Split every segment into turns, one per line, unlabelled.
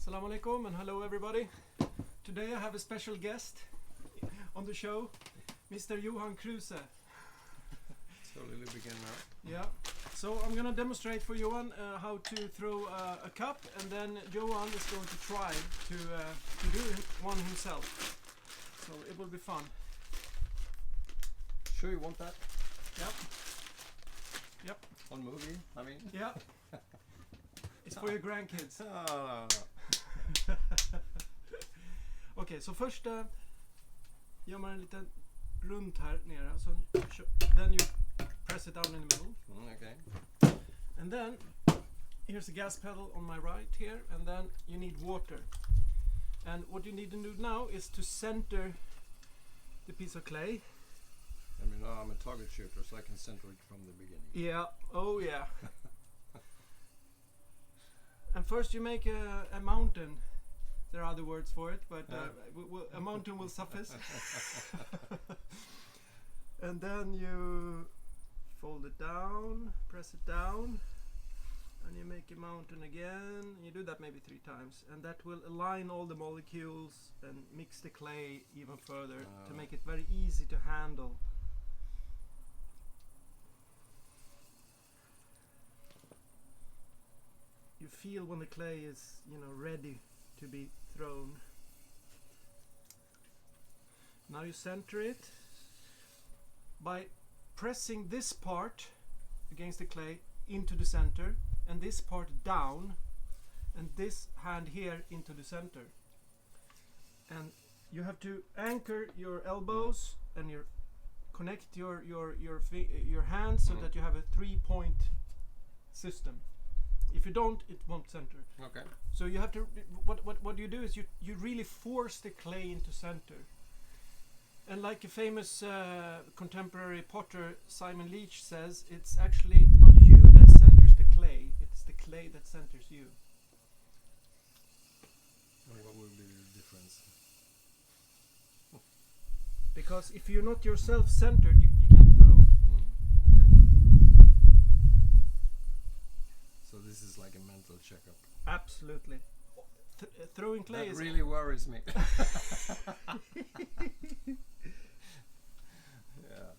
Assalamu alaikum and hello everybody. Today I have a special guest on the show, Mr. Johan Kruse.
Slowly begin now.
Yeah. So I'm gonna demonstrate for Johan how to throw a cup, and then Johan is going to try to do one himself. So it will be fun.
Sure you want that?
Yep. Yep.
On movie, I mean?
Yeah. It's for your grandkids.
No.
Okej, så först gör man en liten runt här nere. Så then you press it down in the middle.
Okay.
And then here's a gas pedal on my right here, and then you need water. And what you need to do now is to center the piece of clay.
I mean, I'm a target shooter, so I can center it from the beginning.
Yeah, oh yeah. And first you make a mountain. There are other words for it, but a mountain will suffice. And then you fold it down, press it down, and you make a mountain again. You do that maybe 3 times, and that will align all the molecules and mix the clay even further to make it very easy to handle. You feel when the clay is, ready to be thrown. Now you center it by pressing this part against the clay into the center, and this part down, and this hand here into the center. And you have to anchor your elbows and connect your hands so that you have a 3-point system. If you don't, it won't center.
Okay.
So you have to. What you do is you really force the clay into center. And like a famous contemporary potter, Simon Leach, says, it's actually not you that centers the clay; it's the clay that centers you.
And what will be the difference?
Because if you're not yourself centered, you can't throw.
Okay. So this is like a mental checkup.
Absolutely. Throwing clay
That
is
really worries me. Yeah.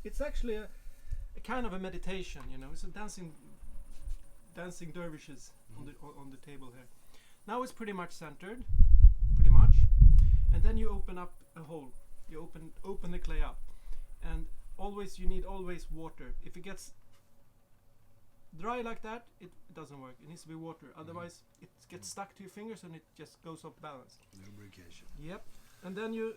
It's actually a kind of a meditation, It's a dancing dervishes on the table here. Now it's pretty much centered, and then you open up a hole. You open the clay up, and you need water. If it gets dry like that, it doesn't work. It needs to be water. Otherwise, it gets stuck to your fingers and it just goes off balance.
Lubrication.
Yep. And then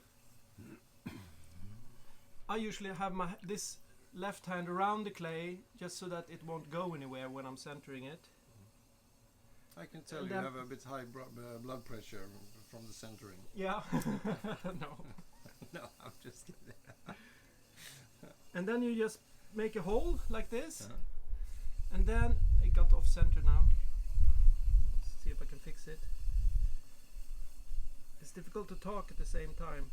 I usually have this left hand around the clay just so that it won't go anywhere when I'm centering it.
I can tell you have a bit high blood pressure from the centering.
Yeah. No.
No, I'm just kidding.
And then you just make a hole like this. And then it got off center now. Let's see if I can fix it. It's difficult to talk at the same time.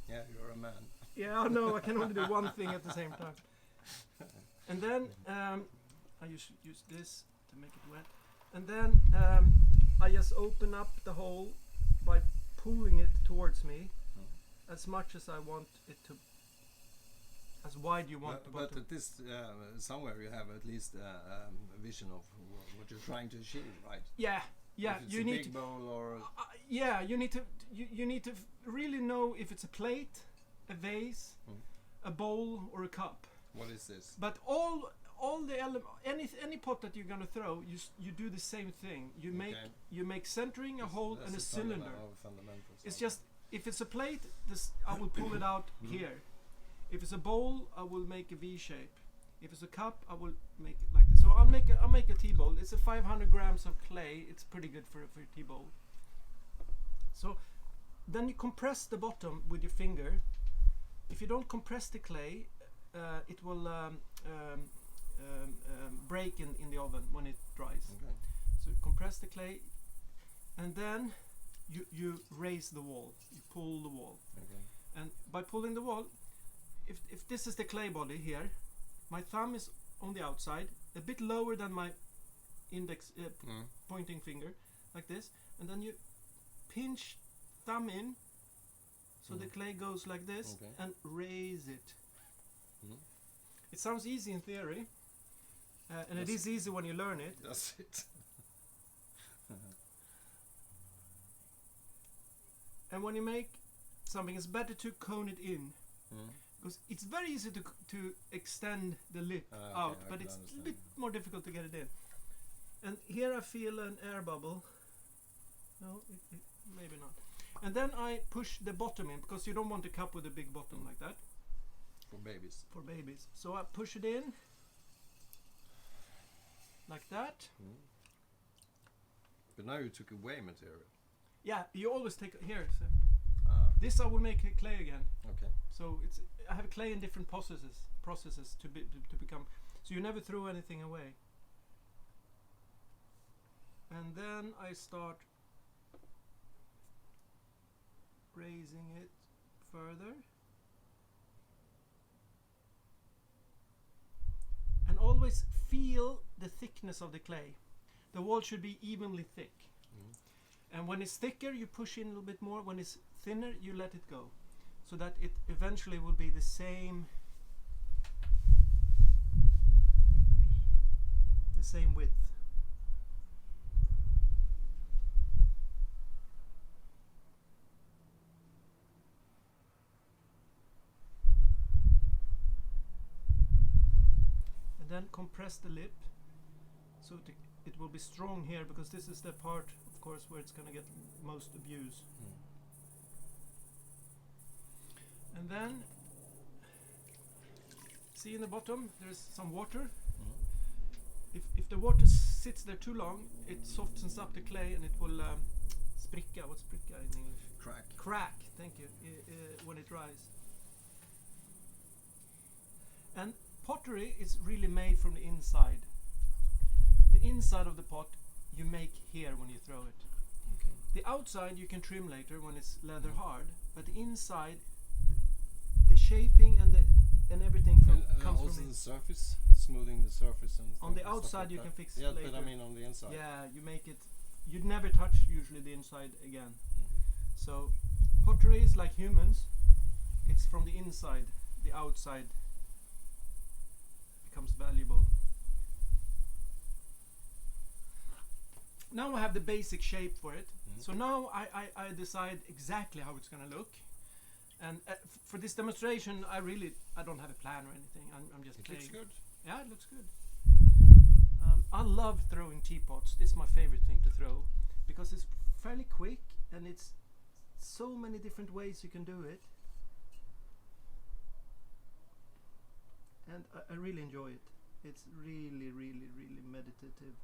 Yeah, you're a man.
Yeah, no, I can only do one thing at the same time. And then I use this to make it wet. And then I just open up the hole by pulling it towards me as much as I want it to. As wide you want.
But at this somewhere you have at least a vision of what you're trying to achieve, right?
Yeah.
If it's
you
a
need
big bowl or.
Yeah, you need to. You need to really know if it's a plate, a vase, a bowl, or a cup.
What is this?
But all the any pot that you're gonna throw, you do the same thing. You make centering, a hole, and a cylinder. It's just if it's a plate, I will pull it out here. If it's a bowl, I will make a V shape. If it's a cup, I will make it like this. So I'll make a tea bowl. It's a 500 grams of clay. It's pretty good for a tea bowl. So then you compress the bottom with your finger. If you don't compress the clay, it will break in the oven when it dries.
Okay.
So compress the clay, and then you raise the wall. You pull the wall.
Okay.
And by pulling the wall, if this is the clay body here, my thumb is on the outside, a bit lower than my index pointing finger, like this, and then you pinch thumb in, so the clay goes like this, and raise it. It sounds easy in theory, and it is easy when you learn it.
That's it.
And when you make something, it's better to cone it in, because it's very easy to extend the lip out, but it's a bit more difficult to get it in. And here I feel an air bubble. No, maybe not. And then I push the bottom in, because you don't want a cup with a big bottom like that.
For babies.
For babies. So I push it in like that.
But now you took away material.
Yeah, you always take here. So this I will make clay again.
Okay.
So I have clay in different processes to become. So you never throw anything away. And then I start raising it further. And always feel the thickness of the clay. The wall should be evenly thick. And when it's thicker, you push in a little bit more. When it's thinner, you let it go, so that it eventually will be the same width. And then compress the lip, so it will be strong here, because this is the part, of course, where it's going to get most abuse. And then, see in the bottom, there's some water. If the water sits there too long, it softens up the clay and it will spricka. What's spricka in English?
Crack.
Crack, thank you, when it dries. And pottery is really made from the inside. The inside of the pot you make here when you throw it.
Okay.
The outside you can trim later when it's leather hard, but the inside, the shaping and everything comes
also
from
the surface, smoothing the surface and
on the outside you can fix
yeah,
later.
but I mean on the inside.
Yeah, you make it. You'd never touch usually the inside again. So pottery is like humans. It's from the inside. The outside becomes valuable. Now I have the basic shape for it. So now I decide exactly how it's going to look. And for this demonstration, I don't have a plan or anything. I'm just playing.
It looks good.
Yeah, it looks good. I love throwing teapots. This is my favorite thing to throw, because it's fairly quick and it's so many different ways you can do it. And I really enjoy it. It's really, really, really meditative.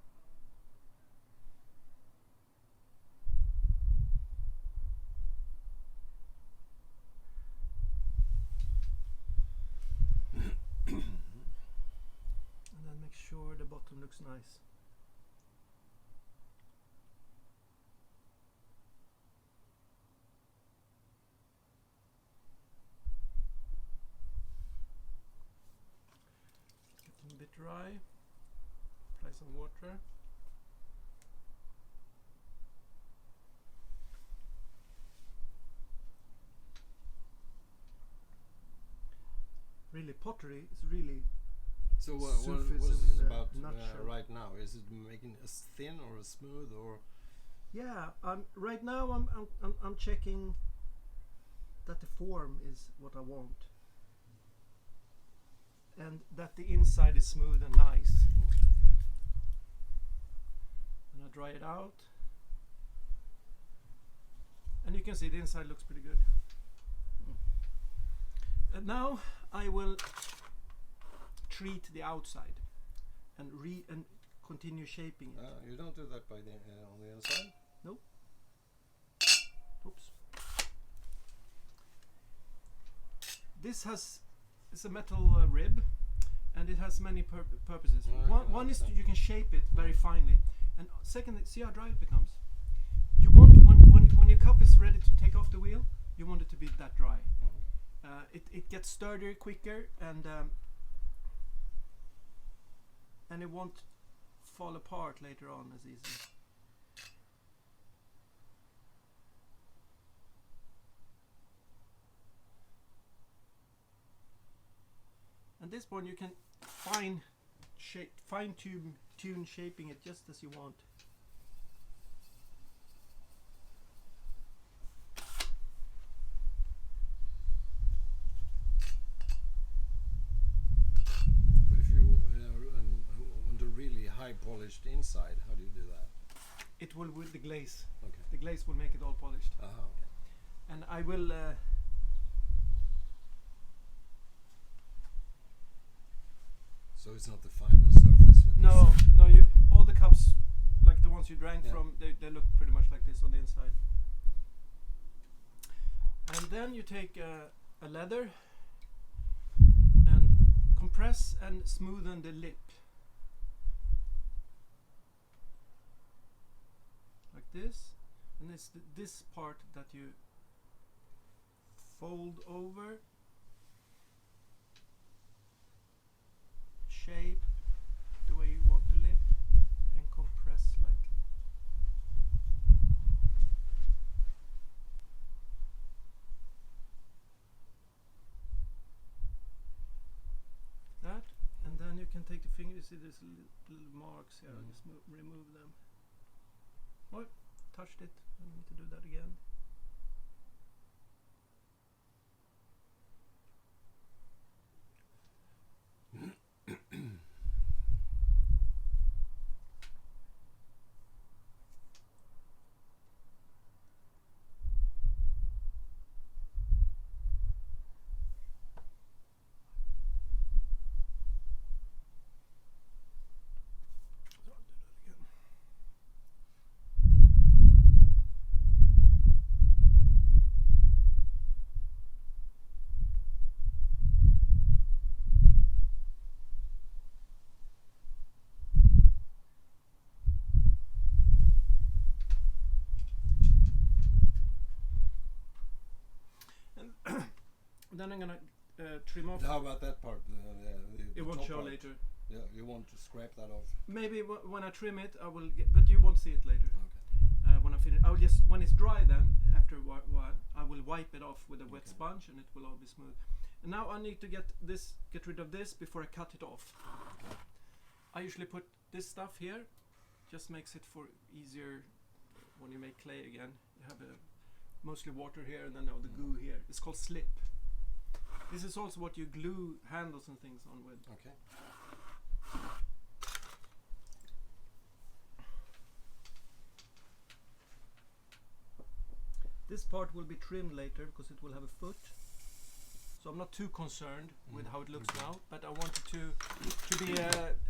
And then make sure the bottom looks nice. Get them a bit dry. Apply some water. Really, pottery is really.
So what is
Sufism
this
in a
about
nutshell.
right now? Is it making as thin or as smooth or?
Yeah, right now I'm checking that the form is what I want, and that the inside is smooth and nice. And I dry it out, and you can see the inside looks pretty good. And now I will treat the outside and continue shaping it.
You don't do that by on the inside?
Nope. Oops. This is a metal rib, and it has many purposes. One is you can shape it very finely, and second, see how dry it becomes. You want when your cup is ready to take off the wheel, you want it to be that dry. It gets sturdier quicker, and it won't fall apart later on as easily. this point you can fine tune shaping it just as you want.
But if you want a really high polished inside, how do you do that?
It will with the glaze.
Okay.
The glaze will make it all polished.
Okay.
And I will
so it's not the final surface with
no, all the cups like the ones you drank from, they look pretty much like this on the inside. And then you take a leather and compress and smoothen the lip. Like this. And it's this part that you fold over, shape the way you want the lip, and compress slightly. That, and then you can take the finger, you see there's little marks here, just remove them. Oh, touched it, I need to do that again. Then I'm gonna trim off.
How about that part?
It won't show
part.
later.
Yeah, you want to scrape that off.
Maybe when I trim it, I will get, but you won't see it later.
Okay.
When I finish, I'll just when it's dry. Then after a while, I will wipe it off with a wet sponge, and it will all be smooth. And now I need to get rid of this before I cut it off.
Okay.
I usually put this stuff here, just makes it for easier when you make clay again. You have mostly water here, and then the goo here. It's called slip. This is also what you glue handles and things on with.
Okay.
This part will be trimmed later because it will have a foot. So I'm not too concerned with how it looks now, but I want it to be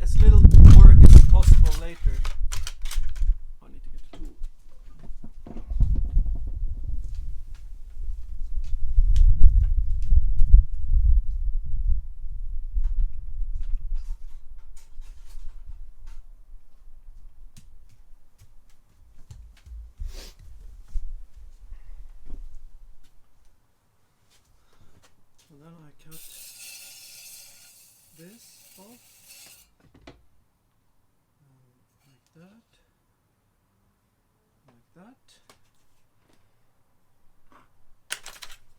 as little work as possible later. I need to get a tool. And then I cut this off like that,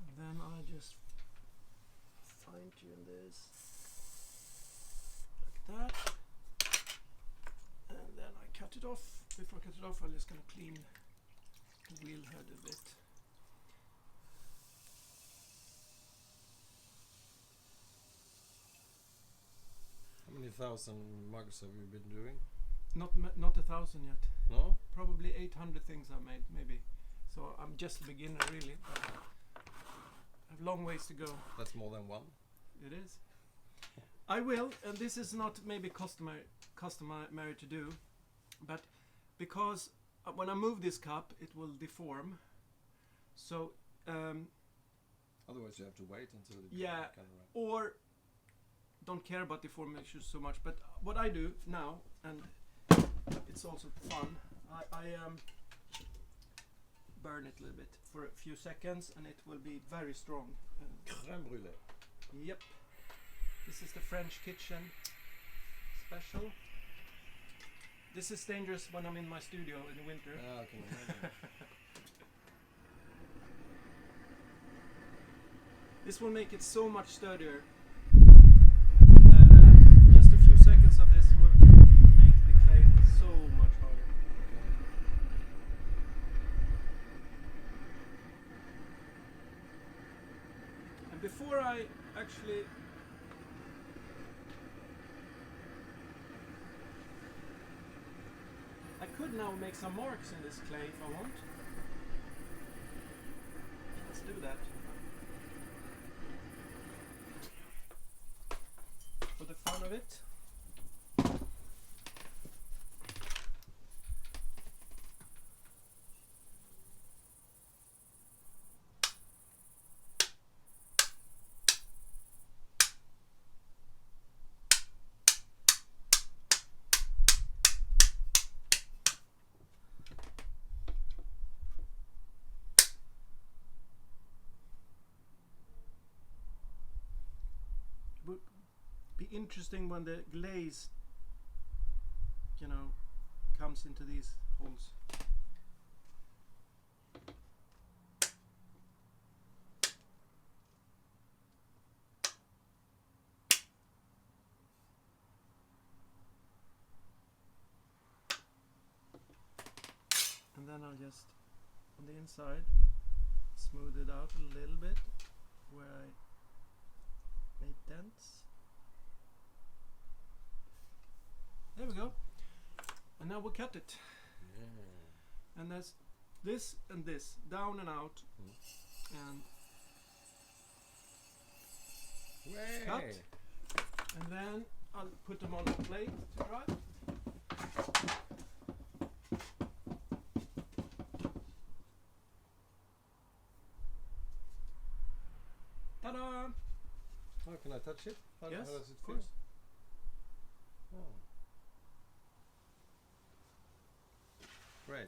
and then I just fine tune this like that, and then I cut it off. Before I cut it off, I'm just gonna clean the wheel head a bit.
How many thousand mugs have you been doing?
Not 1,000 yet.
No?
Probably 800 things I've made, maybe. So I'm just a beginner, really. But I have long ways to go.
That's more than one.
It is. I will, and this is not maybe customary to do, but because when I move this cup, it will deform. So
otherwise, you have to wait until it
yeah, or don't care about deformation so much. But what I do now, and it's also fun, I burn it a little bit for a few seconds, and it will be very strong.
Crème brûlée.
Yep. This is the French kitchen special. This is dangerous when I'm in my studio in the winter.
Ah, I can imagine.
This will make it so much sturdier. before I actually... I could now make some marks in this clay if I want. Let's do that. For the fun of it. Would be interesting when the glaze, you know, comes into these holes. And then I'll just, on the inside, smooth it out a little bit where I made dents. There we go. And now we'll cut it. Yeah. And that's this and this, down and out. And
Way.
cut. And then I'll put them on the plate to dry. Ta-da!
Oh, can I touch it? How
Yes,
does it
of
feel?
course.
Oh. Great.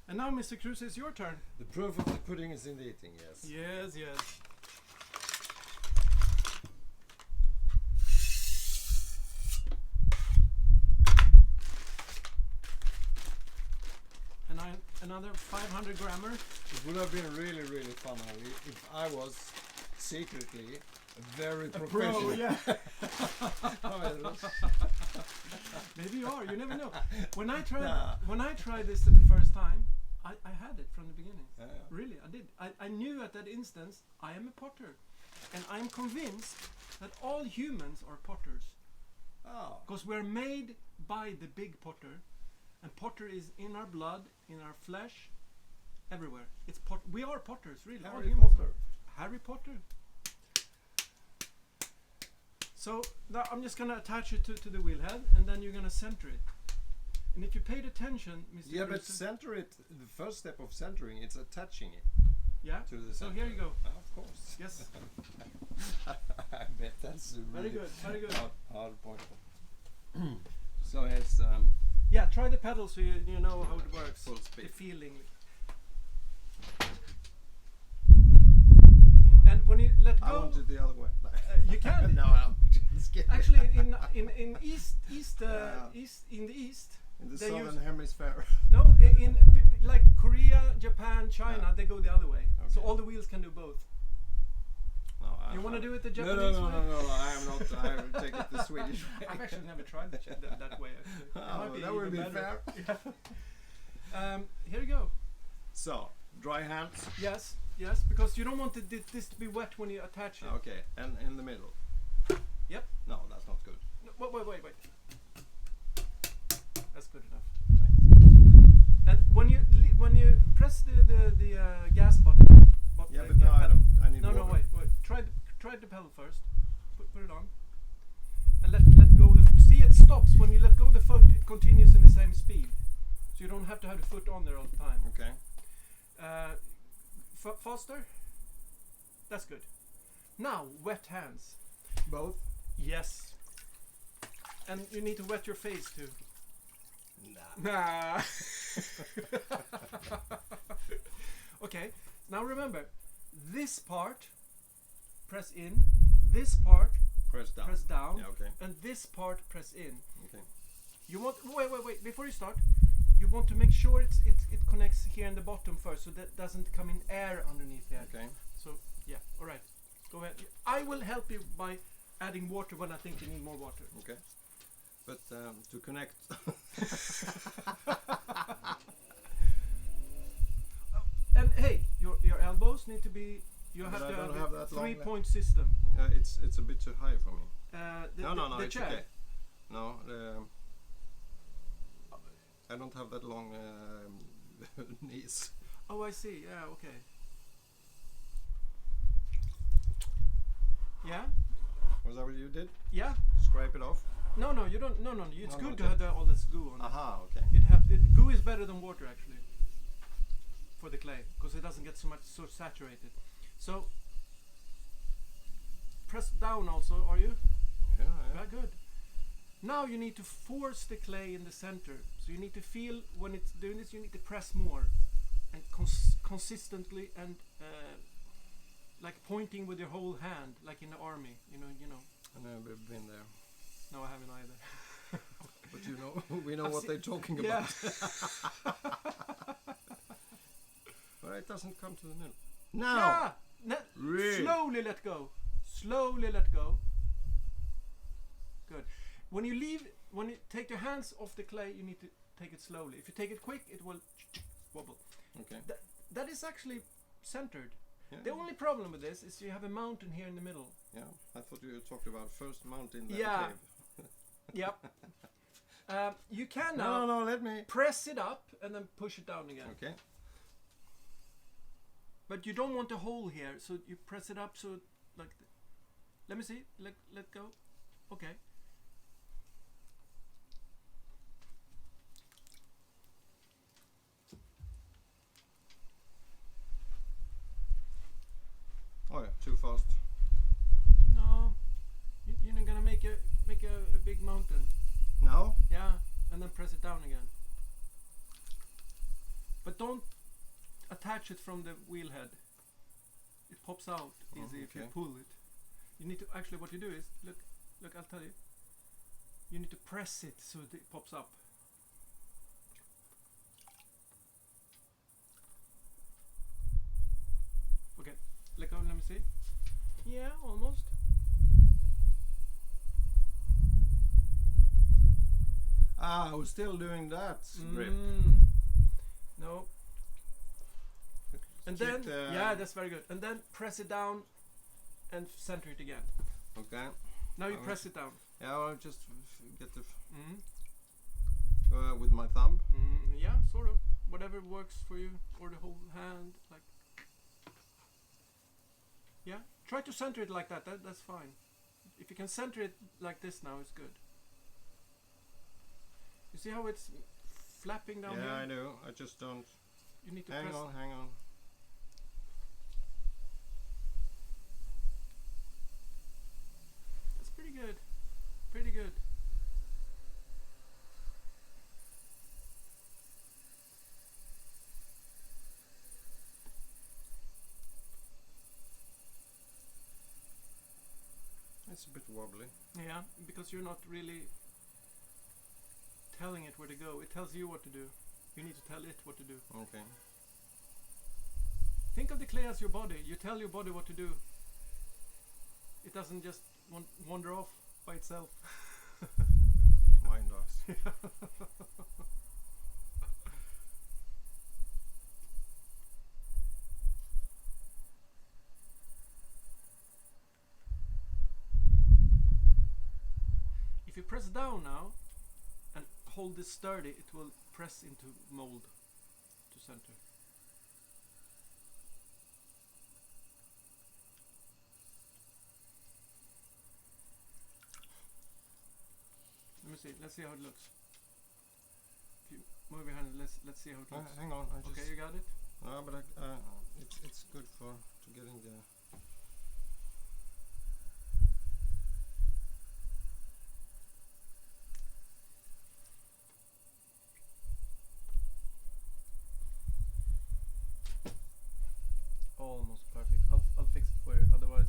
And now, Mr. Kruse, it's your turn.
The proof of the pudding is in the eating, yes.
Yes, yes. And another 500 grammer.
It would have been really, really fun if I was secretly a very professional.
Pro, yeah.
Oh, it was-
Maybe you are. You never know. When I
Nah.
tried this the first time, I had it from the beginning.
Yeah.
Really, I did. I knew at that instance I am a potter, and I'm convinced that all humans are potters
Oh.
because we're made by the big potter, and potter is in our blood, in our flesh, everywhere. It's we are potters, really. All
Harry
humans
Potter.
are Harry Potter. So now I'm just gonna attach it to the wheel head, and then you're gonna center it. And if you paid attention, Mr.
Yeah, but
Kruse-
center it. The first step of centering, it's attaching it
yeah.
to the
So
center.
here you go.
Oh, of course.
Yes.
I bet that's a
Very
really
good. Very good.
hard point. So it's
Yeah. Try the pedal so you know how it works.
full
The
speed.
feeling. And when you let
I
go,
want it the other way.
you can.
No, I'm just kidding.
Actually, in east
Yeah.
in the east,
in the
they
southern
use-
hemisphere.
no, in like Korea, Japan, China,
Yeah.
they go the other way. So
Okay.
all the wheels can do both.
No,
You want to do it the
No,
Japanese way?
no. I am not. I will take it the Swedish way.
I've actually never tried that way. Actually. It
Oh,
might be
that would
even
be
better.
fair.
Yeah. Here you go.
So, dry hands.
Yes, because you don't want this to be wet when you attach it.
Okay, and in the middle.
Yep.
No, that's not good.
No, wait. That's good enough.
Thanks.
And when you press the gas button.
Yeah, but now I don't. I need
No,
water.
wait. Try the pedal first. Put it on. And let go. See, it stops when you let go the foot. It continues in the same speed, so you don't have to have the foot on there all the time.
Okay.
Faster. That's good. Now, wet hands.
Both.
Yes. And you need to wet your face too.
Nah.
Nah. Okay. Now remember, this part press in, this part
Press down.
press down,
Yeah, okay.
and this part press in.
Okay.
You want wait before you start. You want to make sure it connects here in the bottom first, so that doesn't come in air underneath there.
Okay.
So yeah, all right. Go ahead. I will help you by adding water when I think you need more water.
Okay. But to connect.
And hey, your elbows need to be You
But
have
I
to
don't
have
have
a
that long
3-point system.
It's a bit too high for me. No,
The
it's
chair.
okay. No, I don't have that long knees.
Oh, I see. Yeah, okay. Yeah.
Was that what you did?
Yeah.
Scrape it off?
No, you don't. No. It's
No,
good
not
to
yet.
have all this goo on it.
Aha, okay.
Goo is better than water actually for the clay because it doesn't get so saturated. So press down also. Are you?
Yeah.
Very good. Now you need to force the clay in the center. So you need to feel when it's doing this. You need to press more and consistently and like pointing with your whole hand, like in the army. You know.
I've never been there.
No, I haven't either.
But you know, we know what they're talking about.
Yeah.
But it doesn't come to the middle. No!
Yeah!
Really?
Slowly let go. Slowly let go. Good. When you take your hands off the clay, you need to take it slowly. If you take it quick, it will wobble.
Okay.
That is actually centered.
Yeah.
The only problem with this is you have a mountain here in the middle.
Yeah, I thought you talked about first mountain then
Yeah.
cave.
Yep. You can now
No, let me.
press it up and then push it down again.
Okay.
But you don't want a hole here, so you press it up so like. Let me see. Let go. Okay.
Oh yeah, too fast.
No, you're not gonna make a big mountain.
Now?
Yeah, and then press it down again. But don't attach it from the wheel head. It pops out easy if you pull it. You need to actually what you do is look. I'll tell you. You need to press it so it pops up. Okay, let go. Let me see. Yeah, almost.
Ah, I was still doing that grip.
No. And
Keep
then, yeah, that's very good. And then press it down and center it again.
Okay.
Now you press it down.
Yeah, I'll just get the with my thumb.
Yeah, sort of. Whatever works for you, or the whole hand, like. Yeah, try to center it like that. That's fine. If you can center it like this now, it's good. You see how it's flapping down here?
Yeah, I do. I just don't.
You need to
Hang
press.
on.
That's pretty good. Pretty good.
It's a bit wobbly.
Yeah, because you're not really telling it where to go. It tells you what to do. You need to tell it what to do.
Okay.
Think of the clay as your body. You tell your body what to do. It doesn't just wander off by itself.
Mine does.
If you press down now and hold this sturdy, it will press into mold to center. Let me see. Let's see how it looks. If you move your hand, let's see how it looks.
Hang on.
Okay, you got it.
No, but it's good to getting the.
Almost perfect. I'll fix it for you. Otherwise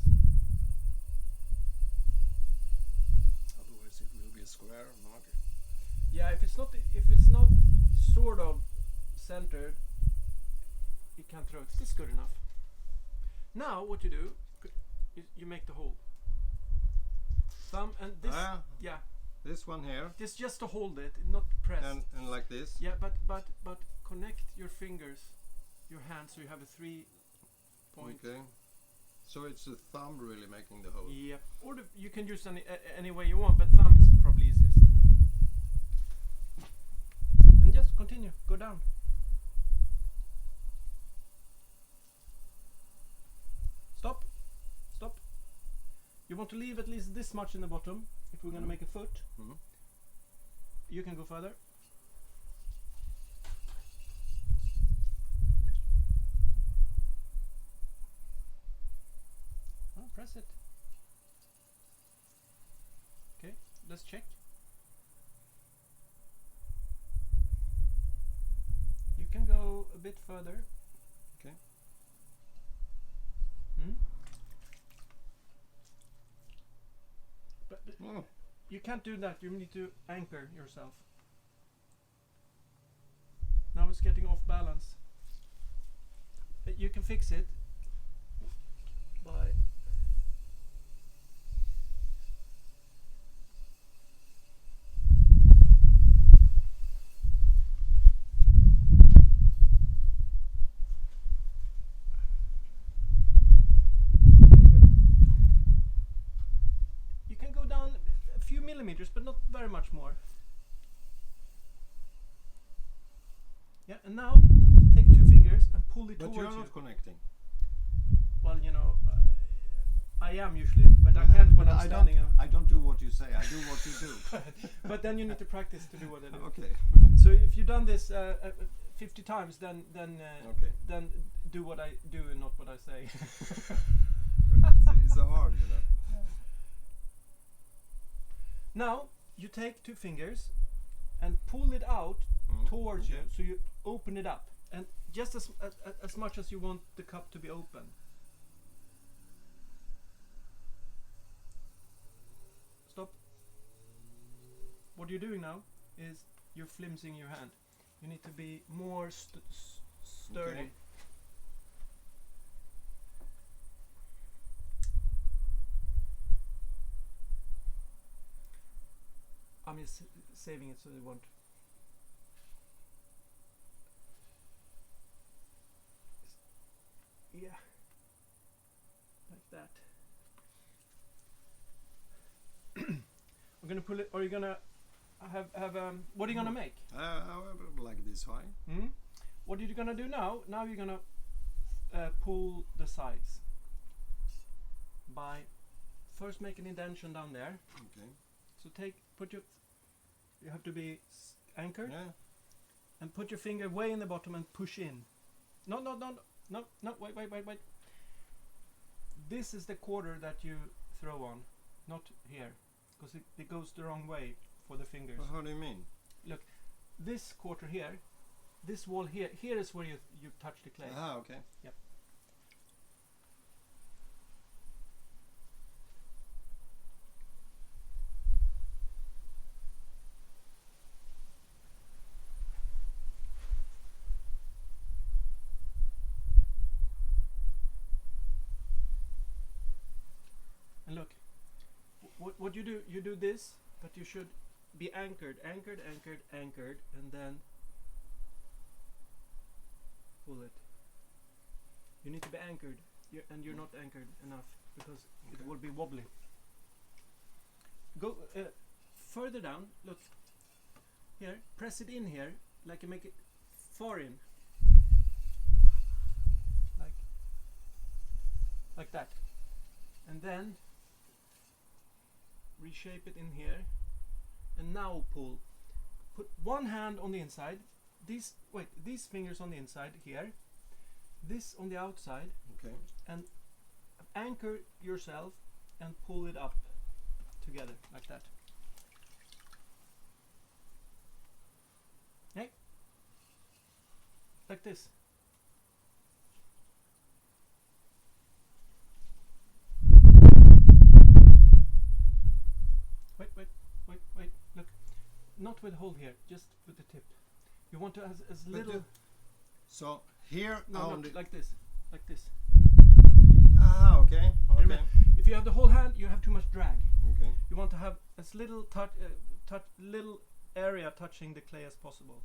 it will be a square mark.
yeah, if it's not sort of centered, you can't throw it. It's good enough. Now what you do, you make the hole. Thumb and this. Yeah.
This one here.
This just to hold it, not press.
And like this.
Yeah, but connect your fingers, your hands, so you have a 3-point.
Okay. So it's the thumb really making the hole.
Yep. Or you can use any way you want, but thumb is probably easiest. And just continue. Go down. Stop. Stop. You want to leave at least this much in the bottom if we're going to make a foot. You can go further. Oh, press it. Okay, let's check. You can go a bit further.
Okay.
But you can't do that. You need to anchor yourself. Now it's getting off balance. You can fix it by millimeters, but not very much more. Yeah, and now take 2 fingers and pull it towards you.
But you're not connecting.
Well, you know, I am usually, but I can't when I'm standing up.
I don't do what you say, I do what you do.
But then you need to practice to do what I do.
Okay.
So if you've done this 50 times, then do what I do and not what I say.
It's so hard, you know.
Now you take 2 fingers and pull it out towards you, so you open it up, and just as much as you want the cup to be open. Stop. What you're doing now is you're flimsing your hand. You need to be more sturdy.
Okay.
I'm just saving it so they won't. Yeah, like that. I'm gonna pull it. Or are you gonna have what are you gonna make?
Like this high.
What are you gonna do now? Now you're gonna pull the sides by first make an indentation down there.
Okay.
So you have to be anchored.
Yeah.
And put your finger way in the bottom and push in. No, wait. This is the quarter that you throw on, not here, because it goes the wrong way for the fingers.
Well, how do you mean?
Look, this quarter here, this wall here is where you touch the clay.
Ah, okay.
Yep. And look, what you do this, but you should be anchored, and then pull it. You need to be anchored, and you're not anchored enough because it will be wobbly. Go further down. Look here. Press it in here, like you make it far in, like that, and then reshape it in here, and now pull. Put one hand on the inside, these fingers on the inside here, this on the outside,
okay,
and anchor yourself and pull it up together like that. Okay? Like this. Wait, look. Not with the hole here, just with the tip. You want to as little.
So here,
no, like this.
Ah, okay.
Remember, if you have the whole hand, you have too much drag.
Okay.
You want to have as little little area touching the clay as possible.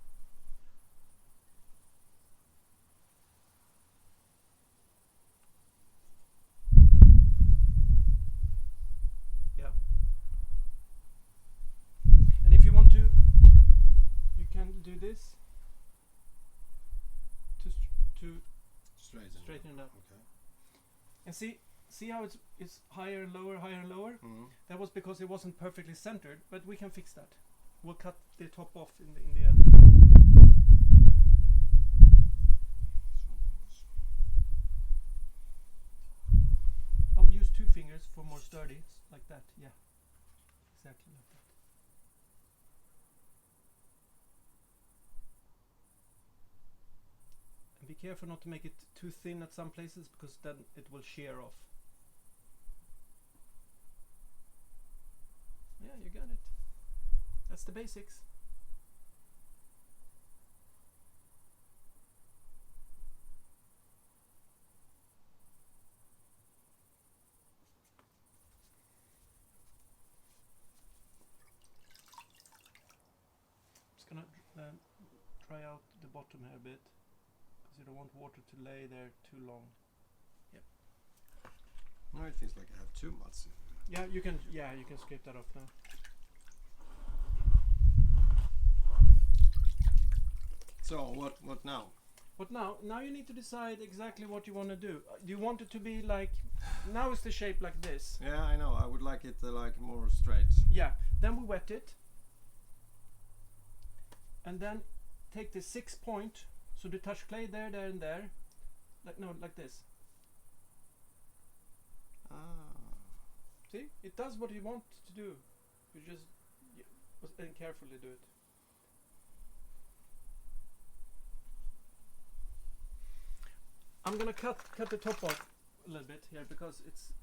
Straighten it up.
Okay.
And see how it's higher and lower, higher and lower?
Mm-hmm.
That was because it wasn't perfectly centered, but we can fix that. We'll cut the top off in the end. I would use 2 fingers for more sturdy, like that. Yeah, exactly like that. And be careful not to make it too thin at some places, because then it will shear off. Yeah, you got it. That's the basics. Just gonna dry out the bottom here a bit, because you don't want water to lay there too long. Yep.
No, it feels like I have too much.
Yeah, you can scrape that off now.
So what now?
What now? Now you need to decide exactly what you want to do. Do you want it to be like, now it's the shape like this.
Yeah, I know. I would like it like more straight.
Yeah. Then we wet it. And then take the 6 point, so you touch clay there, there, and there. Like this. See, it does what you want to do. You just and carefully do it. I'm gonna cut the top off a little bit here, because it's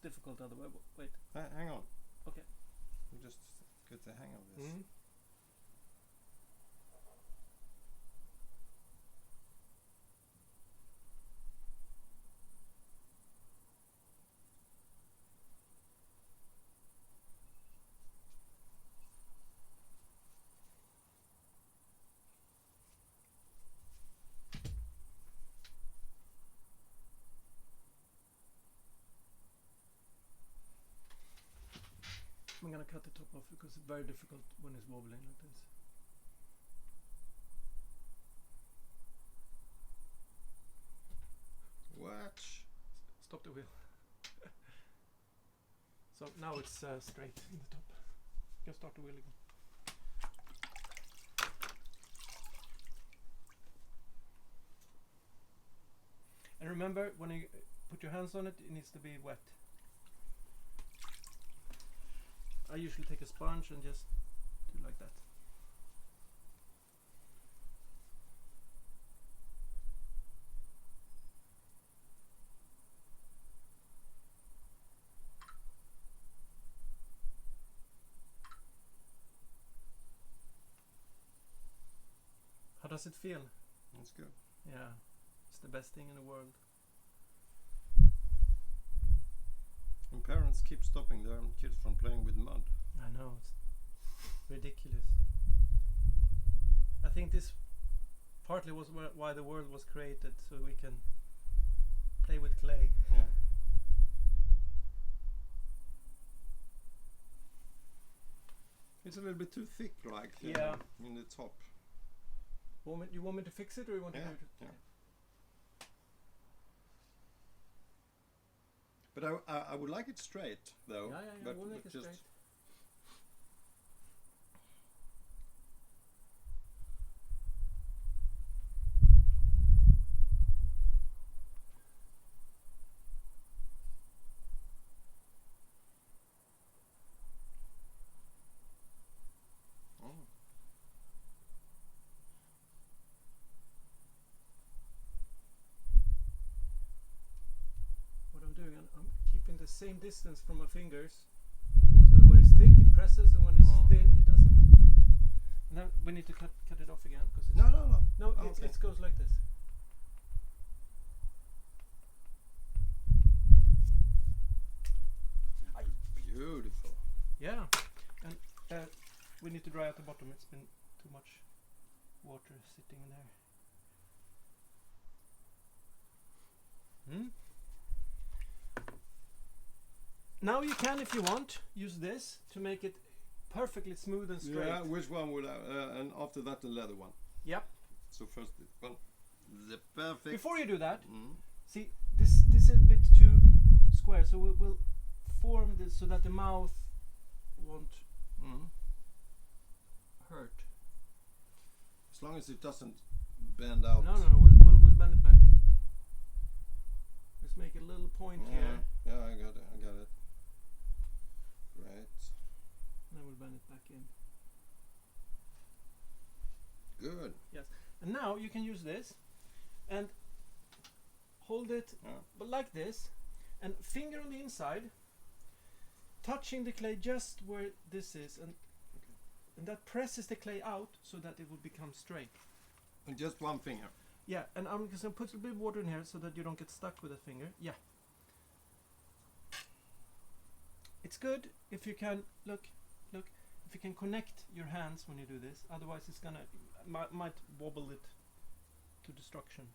difficult otherwise. Wait.
Hang on.
Okay.
We just get the hang of this.
Mm-hmm. I'm gonna cut the top off because it's very difficult when it's wobbling like this.
What?
Stop the wheel. So now it's straight in the top. You can start the wheel again. And remember, when you put your hands on it, it needs to be wet. I usually take a sponge and just do like that. How does it feel?
That's good.
Yeah, it's the best thing in the world.
And parents keep stopping their kids from playing with mud.
I know, it's ridiculous. I think this partly was why the world was created, so we can play with clay.
Yeah. It's a little bit too thick, like
Yeah.
in the top.
You want me to fix it, or you want to do it?
Yeah. But I would like it straight though.
Yeah,
But
we'll make it
just
straight.
Oh.
What I'm doing, I'm keeping the same distance from my fingers, so that when it's thick it presses, and when it's thin it doesn't. And then we need to cut it off again, because
No.
it goes like this.
Beautiful.
Yeah, and we need to dry out the bottom. It's been too much water sitting in there. Now you can, if you want, use this to make it perfectly smooth and straight.
Yeah, which one would I, and after that the leather one.
Yep.
So first, well, The perfect.
Before you do that, see this is a bit too square, so we'll form this so that the mouth won't hurt.
As long as it doesn't bend out.
No, we'll bend it back. Let's make a little point here.
Yeah, I got it. Right.
Then we'll bend it back in.
Good.
Yes. And now you can use this and hold it but like this, and finger on the inside, touching the clay just where this is, and that presses the clay out so that it will become straight.
And just one finger.
Yeah, and I'm just gonna put a bit of water in here so that you don't get stuck with the finger. Yeah. It's good if you can look, if you can connect your hands when you do this. Otherwise, it's gonna might wobble it to destruction.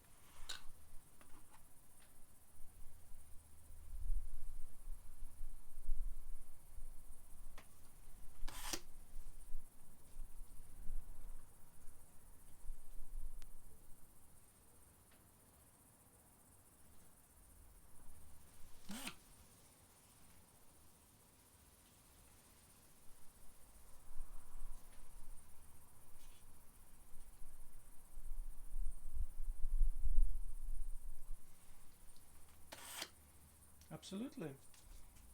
Absolutely.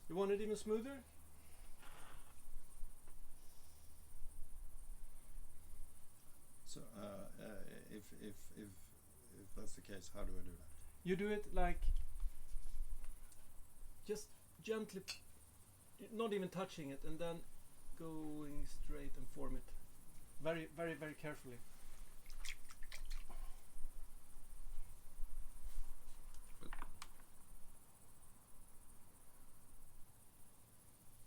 You want it even smoother?
So, if that's the case, how do I do that?
You do it like just gently, not even touching it, and then going straight and form it. Very, very, very carefully.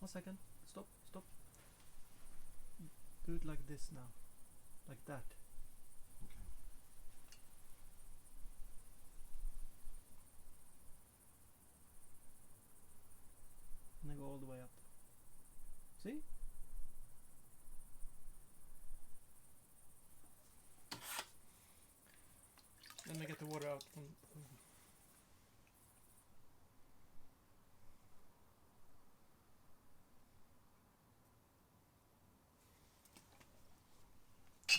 One second. Stop. Do it like this now. Like that.
Okay.
And then go all the way up. See? Then I get the water out from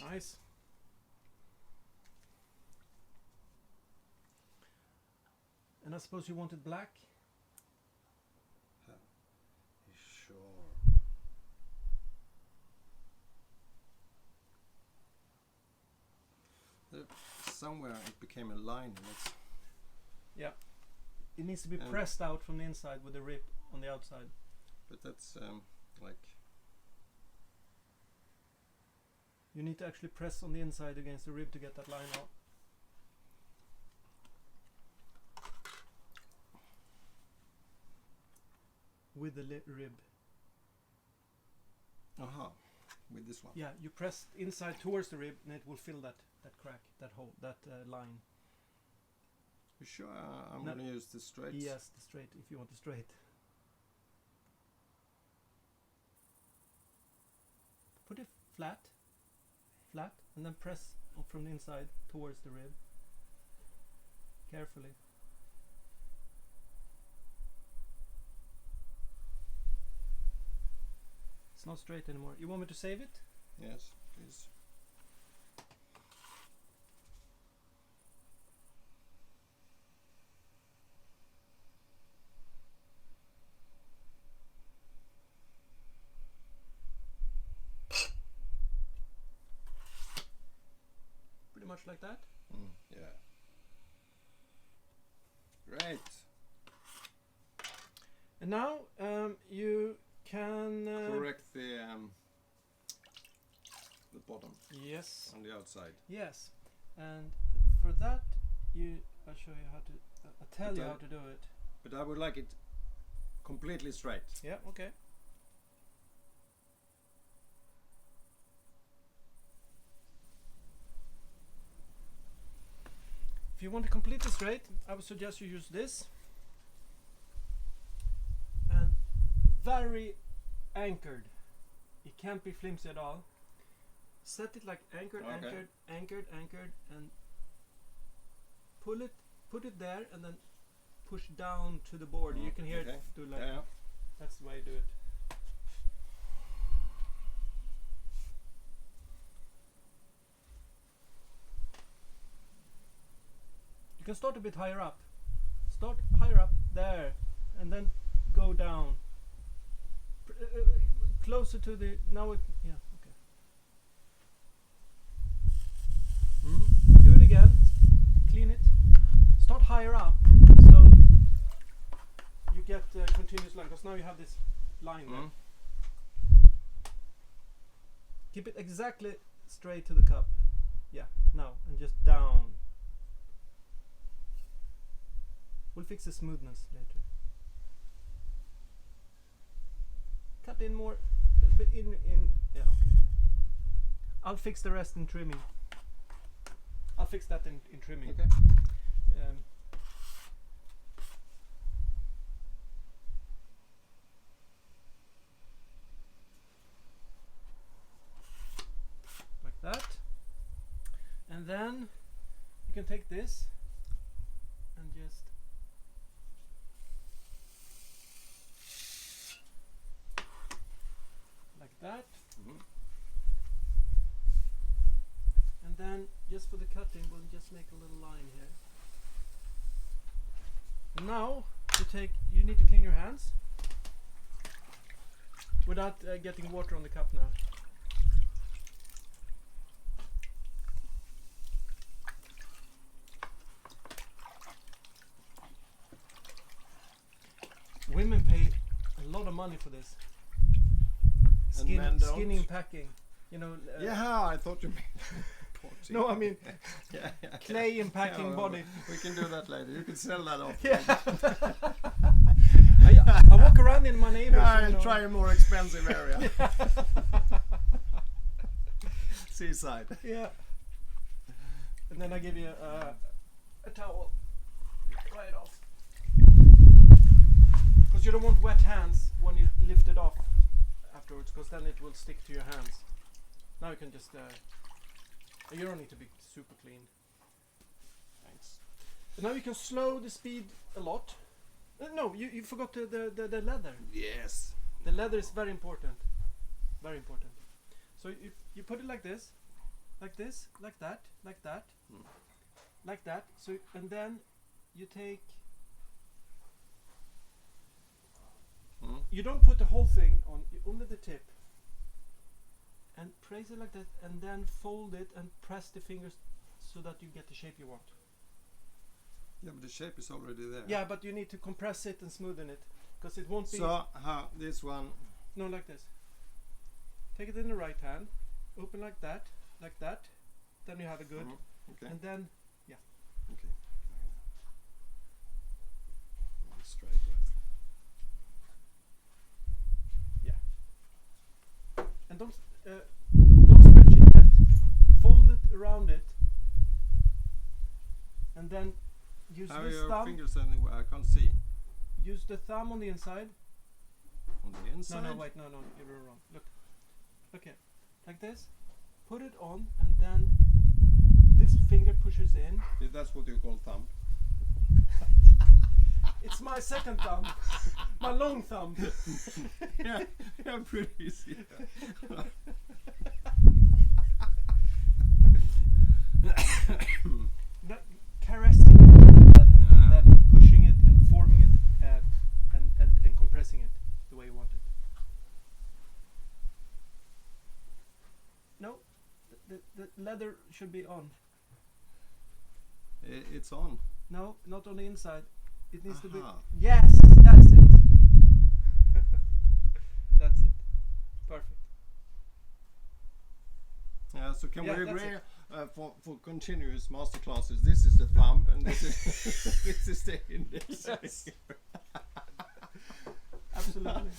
nice. And I suppose you wanted black?
Sure. Somewhere it became a line.
Yeah. It needs to be pressed out from the inside with the rib on the outside.
But that's like...
You need to actually press on the inside against the rib to get that line out. With the rib.
Aha, with this one.
Yeah, you press inside towards the rib and it will fill that crack, that hole, that line.
You sure I'm going to use the straight?
Yes, the straight, if you want the straight. Put it flat, and then press from the inside towards the rib. Carefully. It's not straight anymore. You want me to save it?
Yes, please.
Pretty much like that.
Yeah. Great.
And now you can
correct the bottom.
Yes.
On the outside.
Yes, and for that I'll show you how to. I'll tell you how to do it.
But I would like it completely straight.
Yeah. Okay. If you want it completely straight, I would suggest you use this. And very anchored. It can't be flimsy at all. Set it like anchored,
Okay.
anchored, and put it there, and then push down to the board. You can hear it do like.
Yeah.
That's the way you do it. You can start a bit higher up. Start higher up there, and then go down. Closer to the okay. Do it again. Clean it. Start higher up, so you get continuous line. Because now you have this line there. Keep it exactly straight to the cup. Yeah. Now and just down. We'll fix the smoothness later. Cut in more, a bit in. Yeah, okay. I'll fix the rest in trimming. I'll fix that in trimming.
Okay.
Like that. And then you can take this and just like that. And then just for the cutting we'll just make a little line here. And now you need to clean your hands without getting water on the cup now. Women pay a lot of money for this. Skinning, packing,
yeah, I thought you meant potting.
No, I mean clay impacting body.
We can do that later. You can sell that off.
Yeah. I walk around in my neighbors.
I'll try a more expensive area. Seaside.
Yeah. And then I give you a towel. Dry it off. Because you don't want wet hands when you lift it off afterwards, because then it will stick to your hands. Now you can just you don't need to be super clean. Thanks. And now you can slow the speed a lot. No, you forgot the leather.
Yes.
The leather is very important. Very important. So you put it like this, like this, like that, like that, like that. So and then you take. You don't put the whole thing on, only the tip. And press it like that, and then fold it and press the fingers so that you get the shape you want.
Yeah, but the shape is already there.
Yeah, but you need to compress it and smoothen it, because it won't be.
So this one.
No, like this. Take it in the right hand, open like that, then you have a good.
Okay.
And then,
Okay. Straight right.
And don't stretch it yet. Fold it around it, and then use
How
this
your
thumb.
fingers anywhere? I can't see.
Use the thumb on the inside.
On the inside?
No, wait, no, you're wrong. Look. Okay, like this. Put it on, and then this finger pushes in.
Yeah, that's what you call thumb.
It's my second thumb. My long thumb.
Yeah, pretty easy.
Caressing the leather, then pushing it and forming it, and compressing it the way you want it. No, the leather should be on.
It's on.
No, not on the inside. It needs to be.
Yes,
that's it. That's it. Perfect.
Yeah, so can we agree for continuous masterclasses? This is the thumb and this is this is the index.
Yes. Absolutely.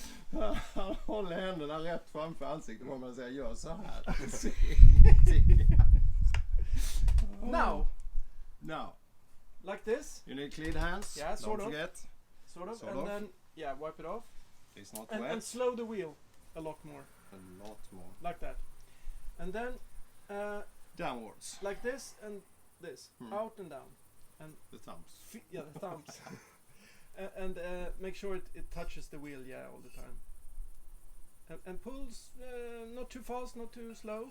Han håller händerna rätt framför ansiktet om man säger gör så här. Now.
Like this.
You need clean hands.
Yeah,
Don't forget.
Sort of. Then wipe it off.
It's not
wet. And slow the wheel a lot more.
A lot more.
Like that. And then
downwards.
Like this and this. Out and down. And
the thumbs.
Yeah, the thumbs. And make sure it touches the wheel, all the time. And pulls not too fast, not too slow.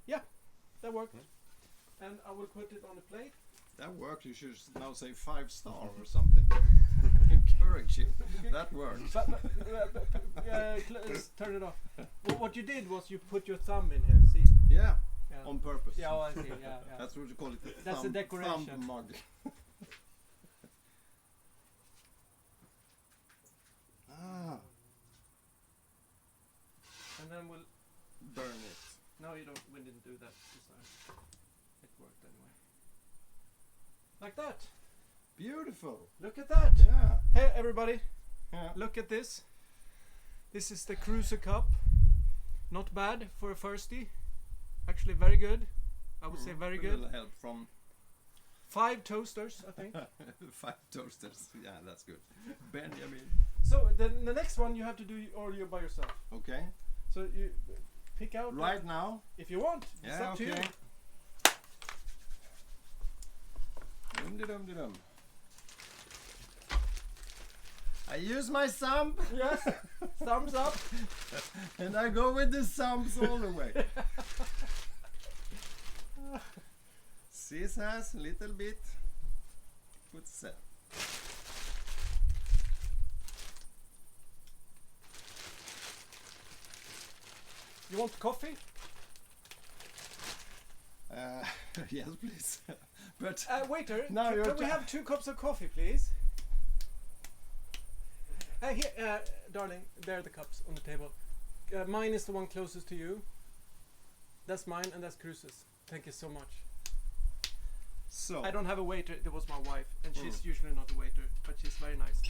Yeah, that worked. And I will put it on the plate.
That worked. You should now say 5-star or something. Encourage him. That worked.
Turn it off. Well, what you did was you put your thumb in here. See?
Yeah. On purpose.
Yeah, I see. Yeah.
That's what you call it.
That's a decoration.
Thumb mug.
And then we'll
burn it.
No, you don't. We didn't do that this time. It worked anyway. Like that.
Beautiful.
Look at that.
Yeah.
Hey, everybody.
Yeah.
Look at this. This is the Kruse cup. Not bad for a firstie. Actually, very good. I would say very good.
A little help from
5 toasters, I think.
5 toasters. Yeah, that's good. Benjamin.
So then the next one you have to do all you by yourself.
Okay.
So you pick out
right now
if you want.
Yeah,
it's up to you.
Dum-de-dum-de-dum. I use my thumb.
Yes. Thumbs up.
And I go with the thumbs all the way. Scissors, little bit. Put set.
You want coffee?
Yes, please. But
waiter,
now
can we have 2 cups of coffee, please? Here, darling, there are the cups on the table. Mine is the one closest to you. That's mine, and that's Kruse's. Thank you so much.
So
I don't have a waiter. That was my wife, and she's usually not a waiter, but she's very nice.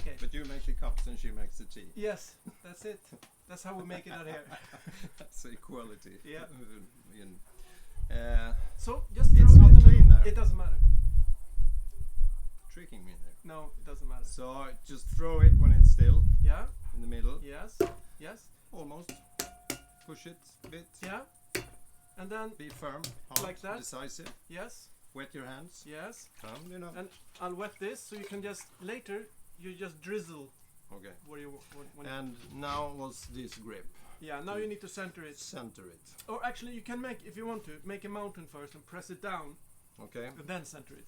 Okay.
But you make the cups, and she makes the tea.
Yes, that's it. That's how we make it out here.
That's equality.
Yeah.
So
just throw
it's
it
not
in the
clean
middle.
there.
It doesn't matter.
Tricking me there.
No, it doesn't matter.
So just throw it when it's still.
Yeah.
In the middle.
Yes. Yes.
Almost. Push it a bit.
Yeah. And then
be firm. Hard,
like that.
Decisive.
Yes.
Wet your hands.
Yes.
And
I'll wet this so you can just later you just drizzle.
Okay.
Where you
and now was this grip.
Yeah. Now you need to center it.
Center it.
Or actually, you can make, if you want to, make a mountain first and press it down.
Okay.
And then center it.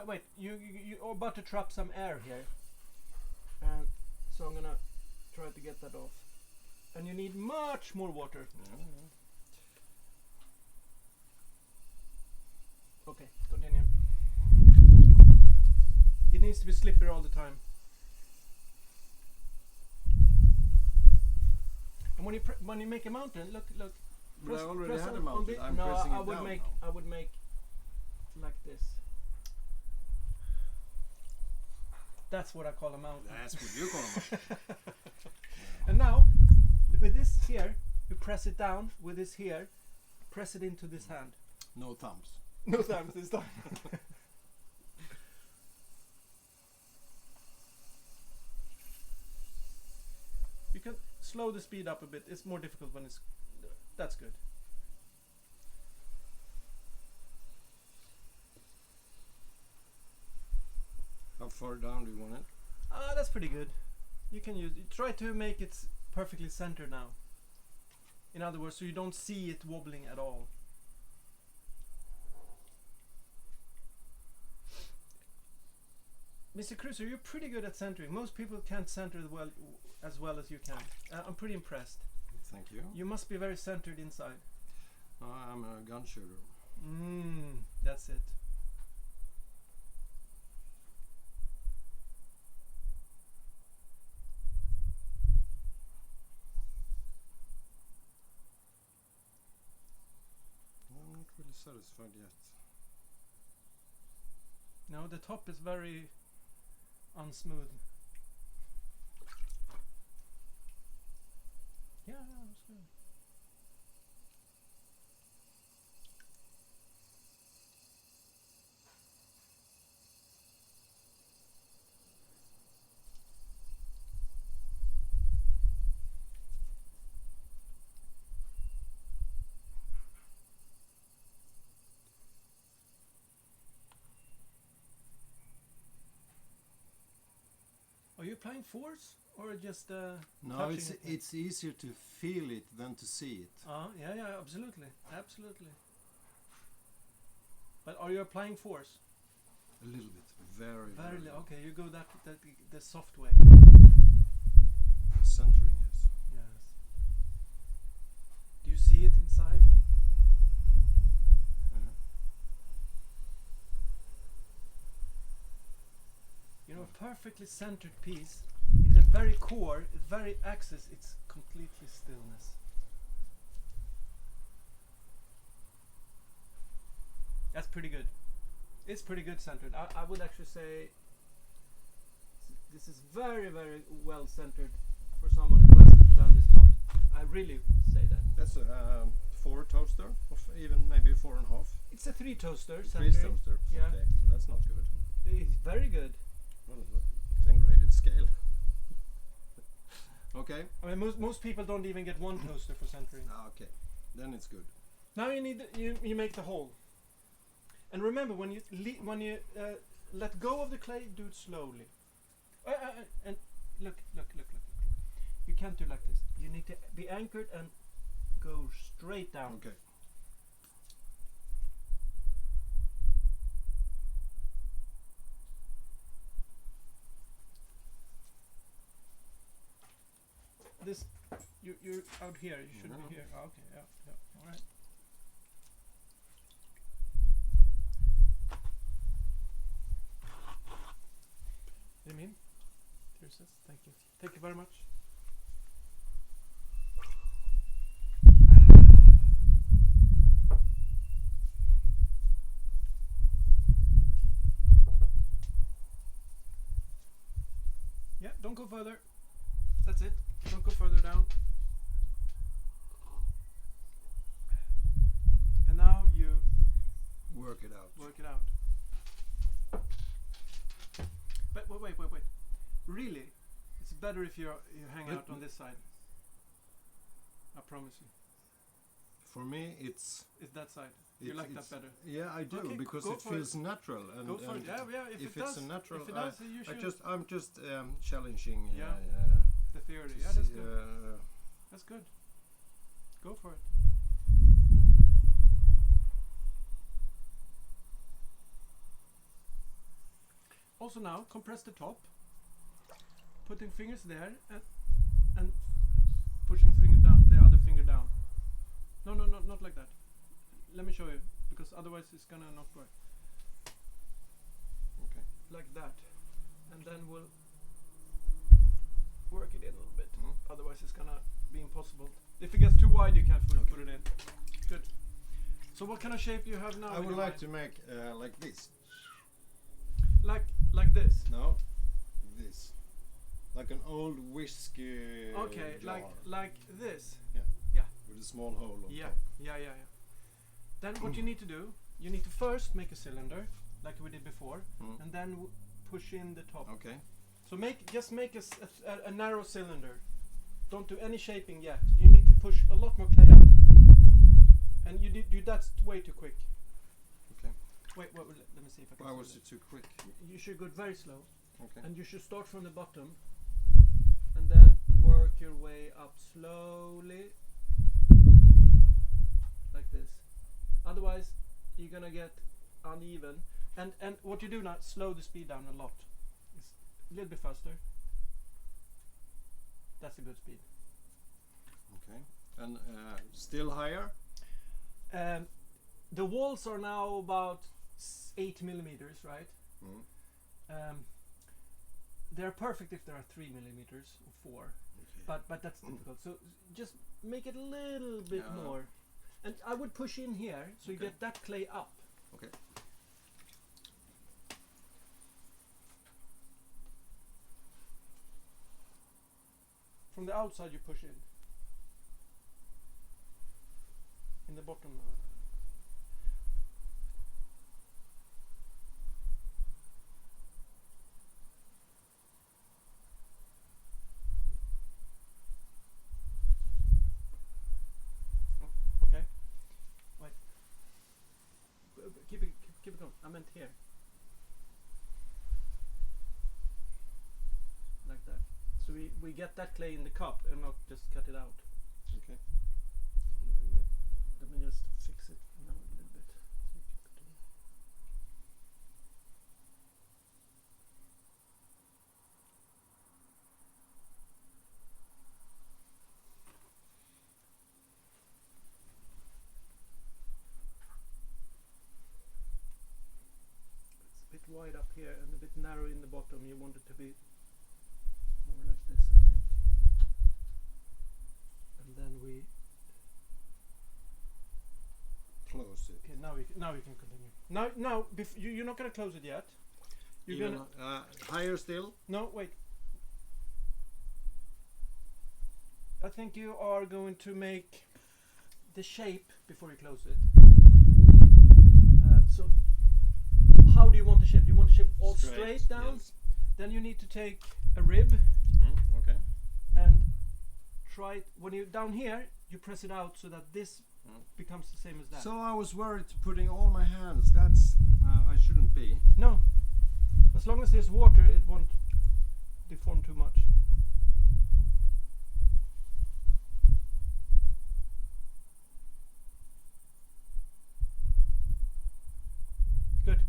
Wait, you're about to trap some air here, and so I'm gonna try to get that off. And you need much more water. Okay, continue. It needs to be slippery all the time. And when you make a mountain, look.
But I already had a mountain. I'm
no,
pressing
I
it
would
down
make.
now.
I would make like this. That's what I call a mountain.
That's what you call a mountain.
And now, with this here, you press it down. With this here, press it into this hand.
No thumbs.
No thumbs this time. You can slow the speed up a bit. It's more difficult when it's... That's good.
How far down do you want it?
That's pretty good. You can use... Try to make it perfectly centered now. In other words, so you don't see it wobbling at all. Mr. Kruse, you're pretty good at centering. Most people can't center as well as you can. I'm pretty impressed.
Thank you.
You must be very centered inside.
I'm a gun shooter.
That's it.
I'm not really satisfied yet.
No, the top is very unsmooth. applying force or just
No, it's easier to feel it than to see it.
Yeah, absolutely. But are you applying force?
A little bit, very little.
Okay, you go the soft way.
Centering, yes.
Yes. Do you see it inside? You know, a perfectly centered piece, in the very core, the very axis, it's completely stillness. That's pretty good. It's pretty good centered. I would actually say this is very, very well centered for someone who hasn't done this a lot. I really say that.
That's a 4 toaster, or even maybe 4.5.
It's a 3 toaster.
3 toaster.
Yeah.
Okay, that's not good.
It's very good.
Well, 10 graded scale. Okay.
I mean, most people don't even get 1 toaster for centering.
Okay, then it's good.
Now you make the hole. And remember, when you let go of the clay, do it slowly. And look. You can't do like this. You need to be anchored and go straight down.
Okay.
This, you're out here. You should be here. Oh, okay. Yeah. All right. Emin, thank you. Thank you very much. Yeah, don't go further. That's it. Don't go further down. And now you
work it out. But
wait. Really, it's better if you hang out on this side. I promise you.
For me, it's
that side. You like that better?
Yeah, I do,
okay,
because it feels natural. And
go for it. Yeah. If
it's a natural,
if it does, you should.
I'm just challenging.
The theory. Yeah, that's good. That's good. Go for it. Also now, compress the top, putting fingers there and pushing the other finger down. No, not like that. Let me show you, because otherwise it's gonna not work.
Okay.
Like that. And then we'll work it in a little bit. Otherwise it's gonna be impossible. If it gets too wide, you can't put it in. Good. So what kind of shape you have now?
I would like to make like this.
Like this?
No, this. Like an old whiskey
Okay,
jar.
like this?
Yeah. With a small hole on top.
Yeah. Then what you need to do, you need to first make a cylinder, like we did before, and then push in the top.
Okay.
So just make a narrow cylinder. Don't do any shaping yet. You need to push a lot more clay up. And that's way too quick.
Okay.
Wait, let me see if I can.
Why was it too quick?
You should go very slow.
Okay.
And you should start from the bottom and then work your way up slowly, like this. Otherwise, you're gonna get uneven. And what you do now, slow the speed down a lot. It's a little bit faster. That's a good speed.
Okay. And still higher?
The walls are now about 8 millimeters, right? They're perfect if there are 3 millimeters or 4. Okay. But that's difficult. So just make it a little bit more. And I would push in here so you get that clay up.
Okay.
From the outside you push in. In the bottom. Okay. Wait. Keep it going. I meant here. Like that. we get that clay in the cup and not just cut it out.
Okay.
Let me just fix it now a little bit. So you can continue. It's a bit wide up here and a bit narrow in the bottom. You want it to be more like this, I think. And then we
close it.
Okay, now we can continue. Now, you're not gonna close it yet. You're
Even, higher still.
No, wait. I think you are going to make the shape before you close it. So, how do you want the shape? You want the shape all straight down?
Yes.
Then you need to take a rib
Okay.
and try it. When you're down here, you press it out so that this becomes the same as that.
So I was worried putting all my hands. That's I shouldn't be.
No. As long as there's water, it won't deform too much. Good.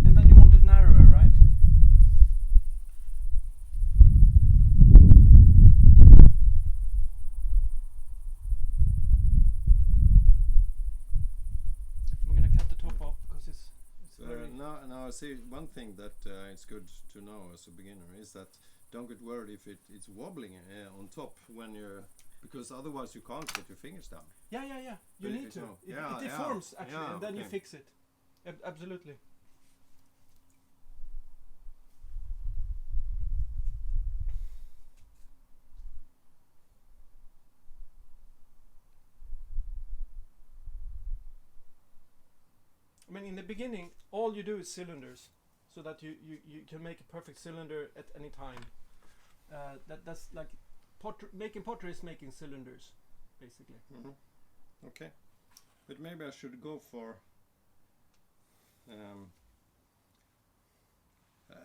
And then you want it narrower, right? I'm gonna cut the top off because it's very
Now I see one thing that it's good to know as a beginner is that don't get worried if it's wobbling on top when you're, because otherwise you can't get your fingers down.
Yeah. You need to. It
Yeah,
deforms actually,
yeah,
and then you
okay.
fix it. Absolutely. I mean, in the beginning, all you do is cylinders, so that you can make a perfect cylinder at any time. That's like making pottery is making cylinders, basically.
Okay, but maybe I should go for.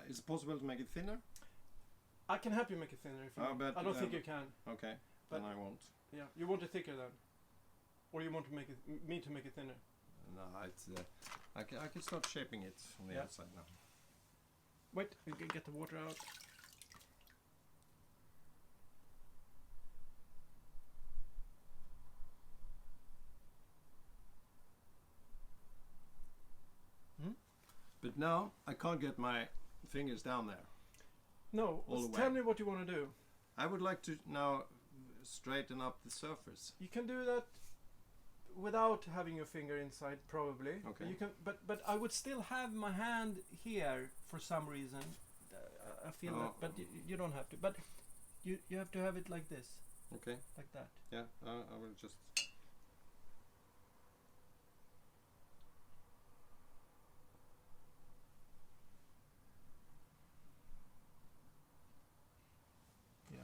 Is it possible to make it thinner?
I can help you make it thinner if you want.
But
I don't think you can.
Okay,
But-
then I won't.
Yeah, you want it thicker then, or you want to make it me to make it thinner.
No, it's. I can start shaping it on the
Yeah.
outside now.
Wait, you can get the water out.
But now I can't get my fingers down there.
No,
All the
tell
way.
me what you want to do.
I would like to now straighten up the surface.
You can do that without having your finger inside, probably.
Okay.
You can, but I would still have my hand here for some reason. I feel that, but you don't have to. But you have to have it like this,
Okay.
like that.
Yeah. I will just.
Yeah.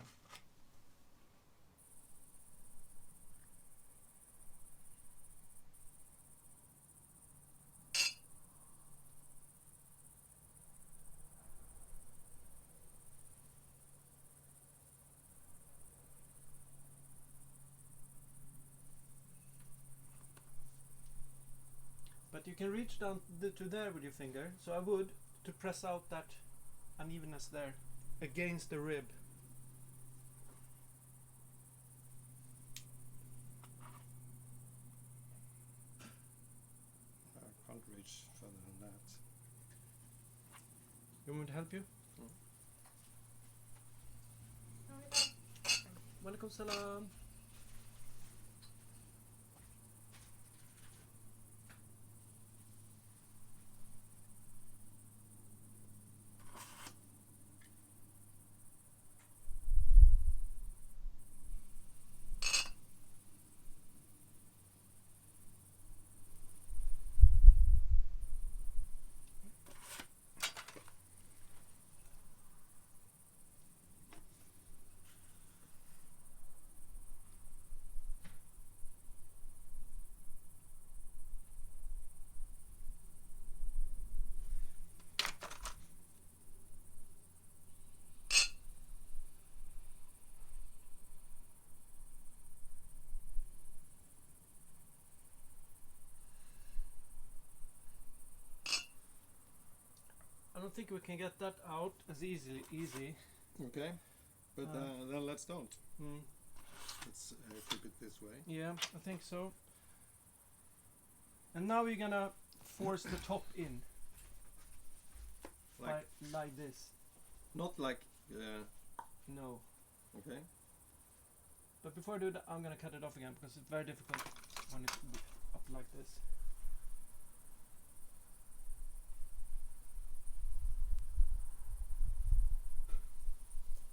But you can reach down to there with your finger. So I would to press out that unevenness there against the rib.
I can't reach further than that.
You want me to help you? Walaikum salam. think we can get that out as easy.
Okay, but then let's don't.
Mm.
Let's keep it this way.
Yeah, I think so. And now we're gonna force the top in. Like this.
Not like...
No.
Okay.
But before I do that, I'm gonna cut it off again because it's very difficult when it's up like this.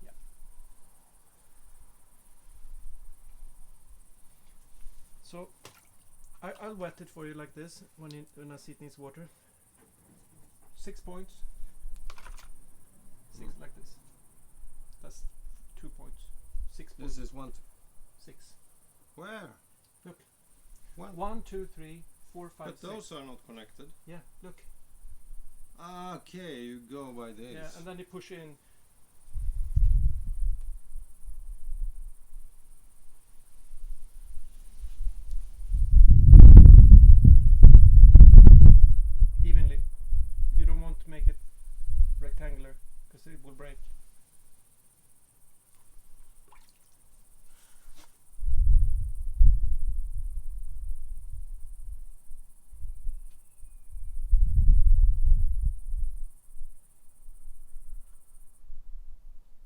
Yeah. So I'll wet it for you like this when I see it needs water. 6 points. 6 like this. That's 2 points. 6 points.
This is 1,
6.
where?
Look.
1,
2, 3, 4, 5,
but
6.
those are not connected.
Yeah, look.
Okay, you go by this.
Yeah, and then you push in. Evenly. You don't want to make it rectangular because it will break.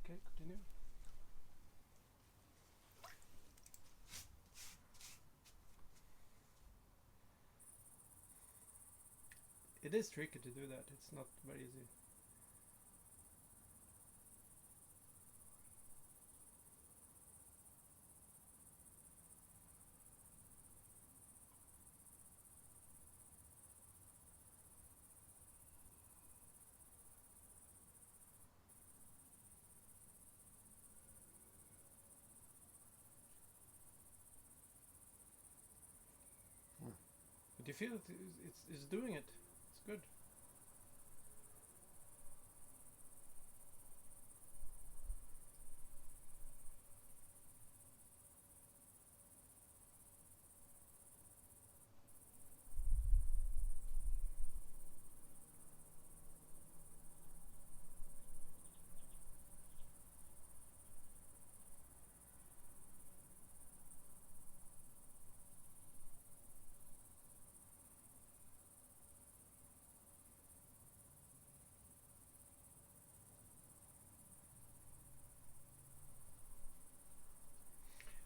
Okay, continue. It is tricky to do that. It's not very easy. But you feel it's doing it. It's good.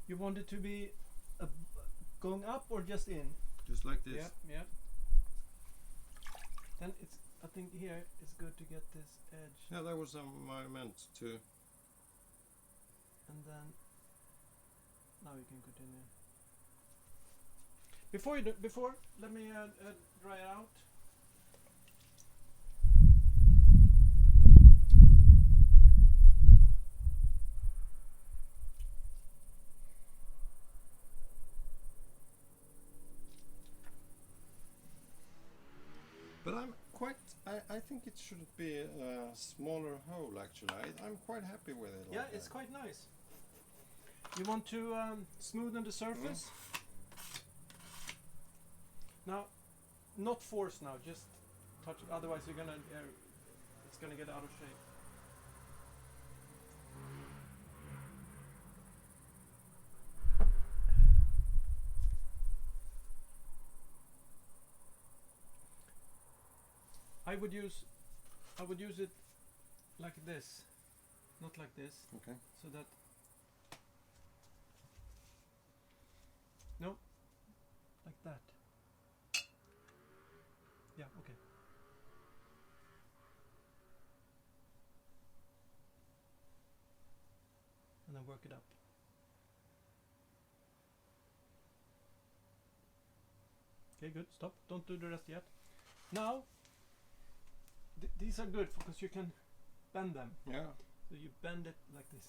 You want it to be going up or just in?
Just like this.
Yeah, yeah. Then it's. I think here it's good to get this edge.
Yeah, that was I meant to.
And then now you can continue. Before let me dry it out.
But I think it should be a smaller hole actually. I'm quite happy with it.
Yeah,
like
it's
that.
quite nice. You want to smoothen the surface? Now, not force now, just touch it. Otherwise you're gonna, it's gonna get out of shape. I would use it like this, not like this.
Okay.
So that no, like that. Yeah, okay. And then work it up. Okay, good. Stop. Don't do the rest yet. Now. These are good because you can bend them.
Yeah.
So you bend it like this.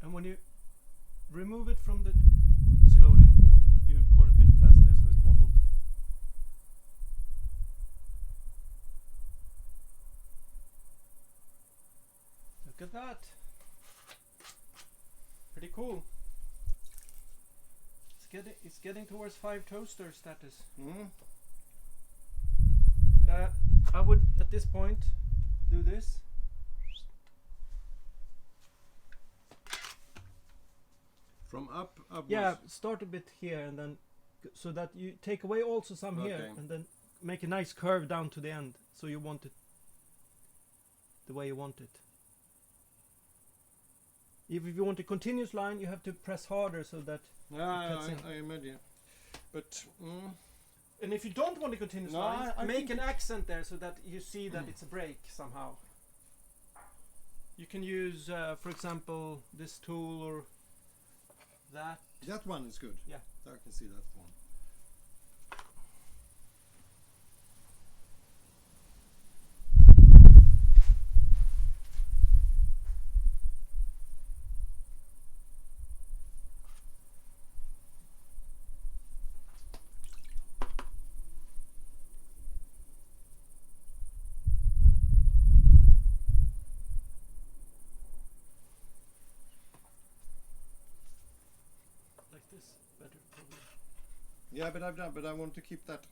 And when you remove it from the slowly, you were a bit faster so it wobbled. Look at that. Pretty cool. it's getting towards 5 toaster status.
Mm.
I would at this point do this.
From upwards.
Yeah, start a bit here and then so that you take away also some here and then make a nice curve down to the end. So you want it the way you want it. If you want a continuous line, you have to press harder so that
I imagine. But
and if you don't want a continuous line, make an accent there so that you see that it's a break somehow. You can use, for example, this tool or that.
That one is good.
Yeah,
I can see that one.
like this, better probably.
Yeah, but I want to keep that.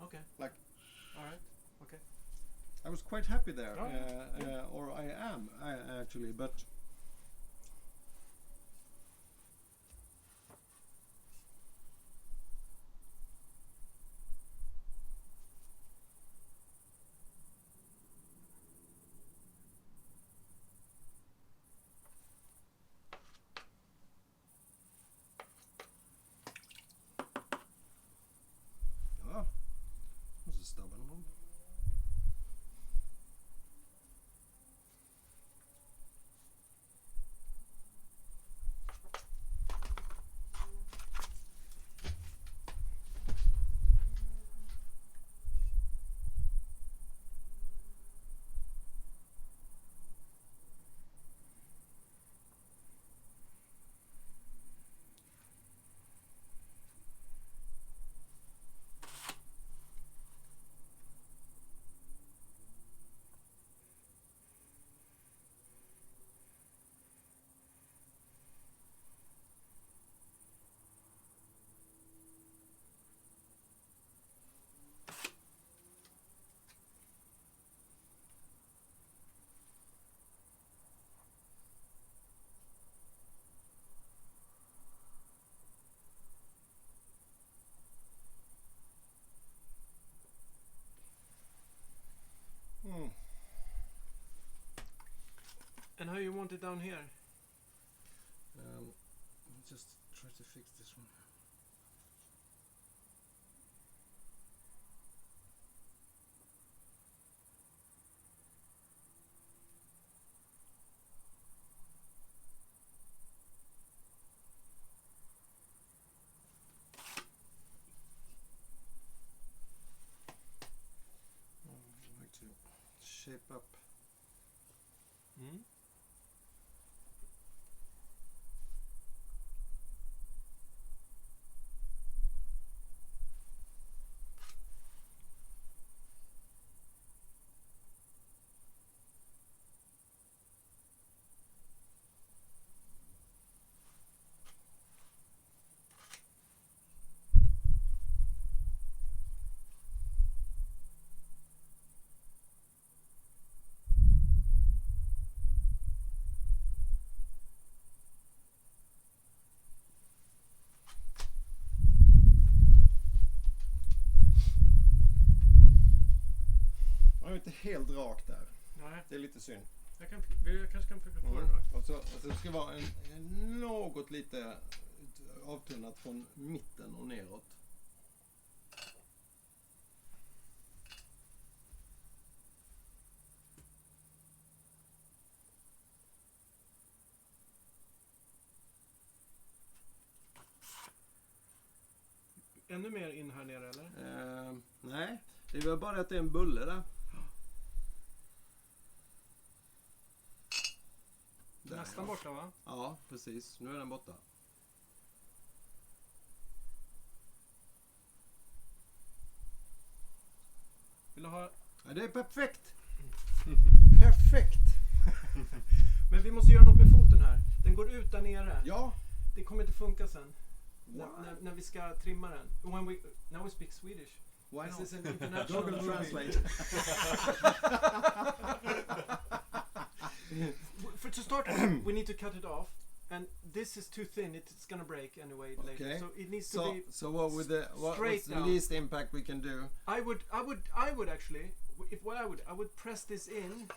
Okay.
Like.
All right. Okay.
I was quite happy there,
Oh,
or I am actually, but. Was a stubborn one.
And how you want it down here?
Let me just try to fix this one. I'd like to shape up.
Mm.
Jag är inte helt rak där.
Nej.
Det är lite synd.
Jag kanske kan försöka få den rakt.
Alltså det ska vara en något lite avtunnat från mitten och neråt.
Ännu mer in här nere eller?
Nej, det är väl bara att det är en bulle där.
Nästan borta va?
Ja, precis. Nu är den borta.
Vill du ha...
Ja, det är perfekt.
Perfekt! Men vi måste göra något med foten här. Den går ut där nere.
Ja.
Det kommer inte funka sen. När vi ska trimma den. Now we speak Swedish.
Why
this
not?
is an international
Google
movie.
Translate.
To start, we need to cut it off, and this is too thin. It's gonna break anyway later. So it needs to be.
So what's the least impact we can do?
I would actually, I would press this in.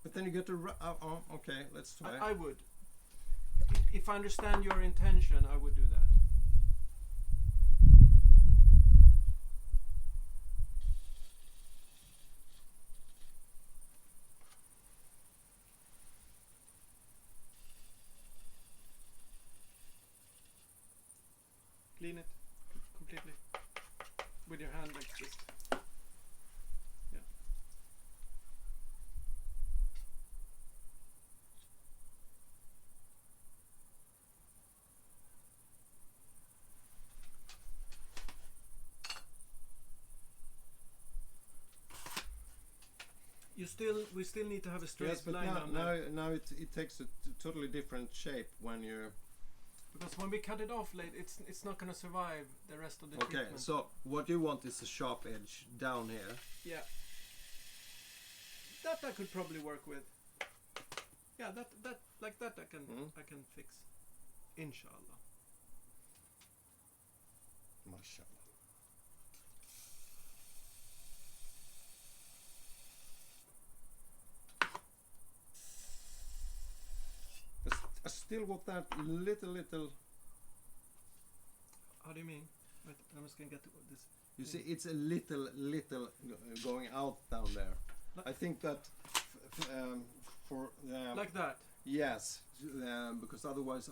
But then you get to. Okay, let's try.
I would. If I understand your intention, I would do that. Clean it completely with your hand like this. Yeah. We still need to have a straight line.
Now it takes a totally different shape when you're.
Because when we cut it off late, it's not going to survive the rest of the treatment.
Okay, so what you want is a sharp edge down here.
Yeah. That I could probably work with. Yeah, that like that I can fix. Inshallah.
Mashallah. I still want that little.
How do you mean? Wait, I'm just gonna get to this.
You see, it's a little going out down there. I think that for
like that.
Yes, because otherwise,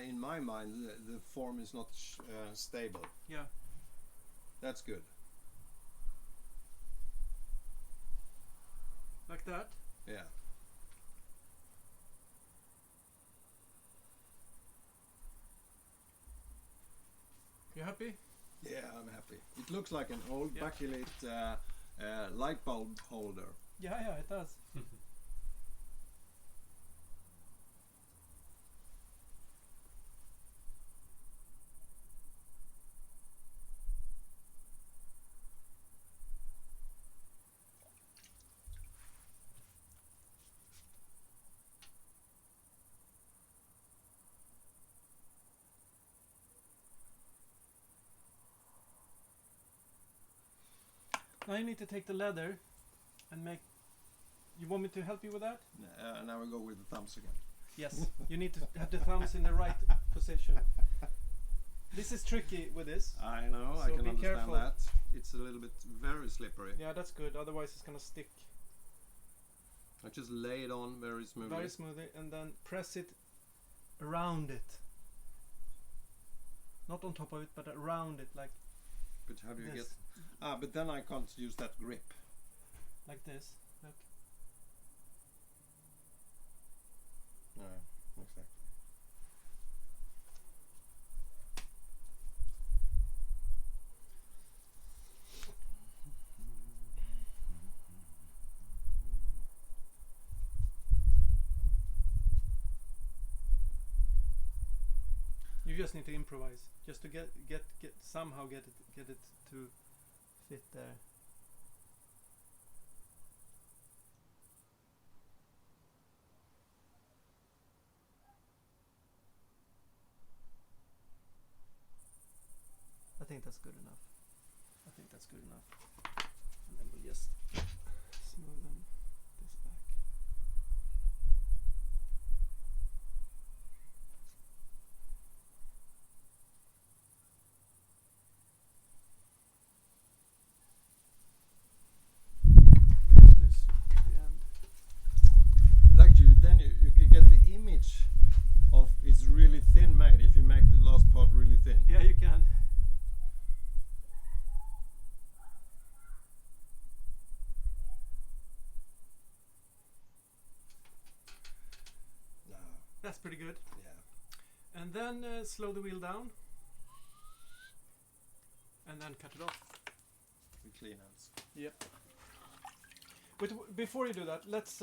in my mind, the form is not stable.
Yeah.
That's good.
Like that.
Yeah.
You happy?
Yeah, I'm happy. It looks like an old backlit light bulb holder.
Yeah, it does. Now you need to take the leather and make. You want me to help you with that?
Now we go with the thumbs again.
Yes, you need to have the thumbs in the right position. This is tricky with this.
I know,
so
I can
be
understand
careful.
that. It's a little bit very slippery.
Yeah, that's good. Otherwise, it's gonna stick.
I just lay it on very smoothly.
Very smoothly, and then press it around it. Not on top of it, but around it, like.
But how do you
this.
get? But then I can't use that grip.
Like this. Look.
No, exactly.
You just need to improvise, just to get somehow get it to fit there. I think that's good enough. And then we'll just smoothen this back. This at the end.
But actually, then you can get the image of it's really thin made if you make the last part really thin.
Yeah, you can.
No.
That's pretty good.
Yeah.
And then slow the wheel down. And then cut it off.
With clean hands.
Yep. But before you do that, let's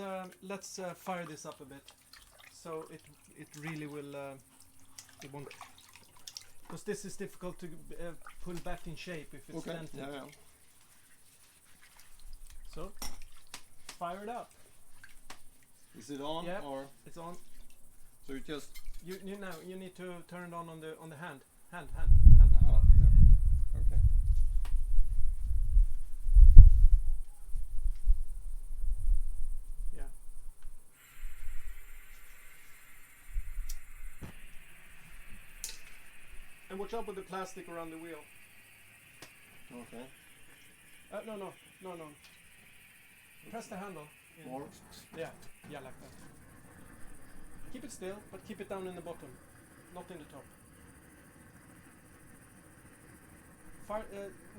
fire this up a bit, so it really will. Because this is difficult to pull back in shape if it's dented.
Yeah.
So, fire it up.
Is it on or?
It's on.
So you just.
You need to turn it on the hand. Hand.
Ah, there. Okay.
Yeah. And watch out with the plastic around the wheel.
Okay.
No. Press the handle.
More?
Yeah, like that. Keep it still, but keep it down in the bottom, not in the top.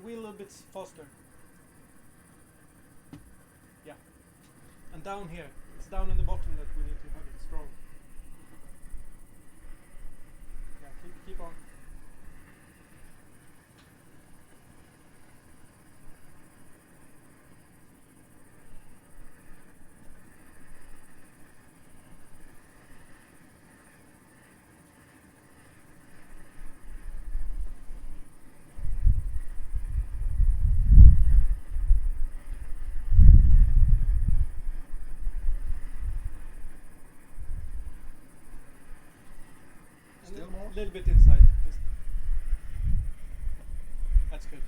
Wheel a little bit faster. Yeah. And down here. It's down in the bottom that we need to have it strong. Yeah, keep on.
Still more?
A little bit inside. That's good.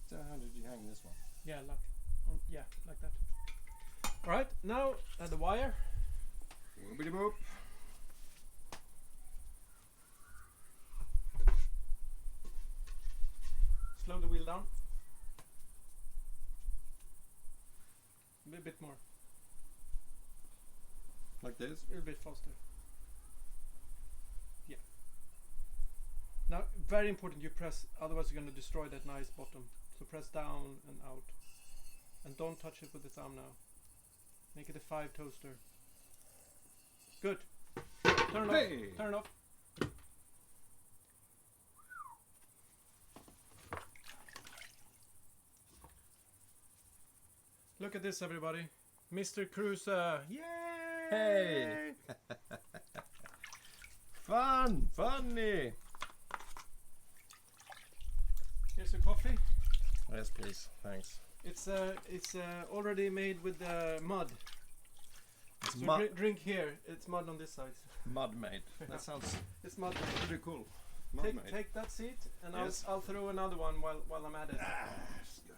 So how did you hang this one?
Yeah, like that. All right, now the wire.
Whoopity boop.
Slow the wheel down. A bit more.
Like this?
A little bit faster. Yeah. Now, very important you press, otherwise you're going to destroy that nice bottom. So press down and out. And don't touch it with the thumb now. Make it a 5 toaster. Good. Turn it off. Turn it off. Look at this, everybody. Mr. Kruse. Yay!
Hey! Funny!
Here's your coffee.
Yes, please. Thanks.
It's already made with mud.
It's
so drink here. It's mud on this side.
Mud made. That sounds.
It's mud.
Pretty cool. Mud made.
Take that seat, and
yes.
I'll throw another one while I'm at it.
That's good.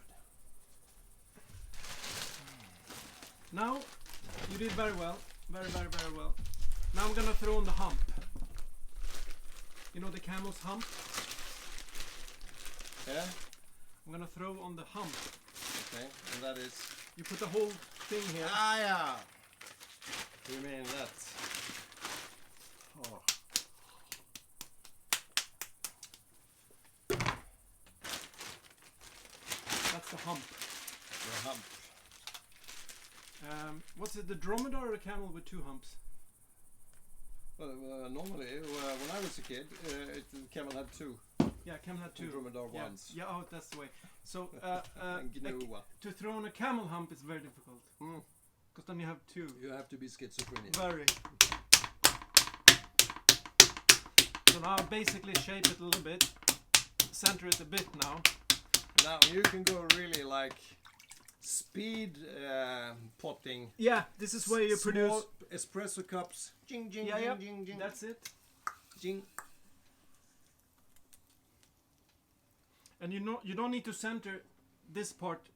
Now, you did very well. Very well. Now I'm gonna throw on the hump. You know the camel's hump?
Yeah?
I'm gonna throw on the hump.
Okay, and that is...
You put the whole thing here.
Ah, yeah! You mean that? Oh.
That's the hump.
The hump.
What's it, the dromedar or a camel with 2 humps?
Normally, when I was a kid, camel had 2.
Yeah, camel had 2.
Dromedar ones.
Yeah, oh, that's the way. So,
Gnoa.
to throw on a camel hump is very difficult. Because then you have 2.
You have to be schizophrenic.
Very. So now basically shape it a little bit. Center it a bit now.
Now you can go really like speed potting.
Yeah, this is where you produce
espresso cups. Jing jing
yeah,
jing jing.
That's it.
Jing.
And you don't need to center this part.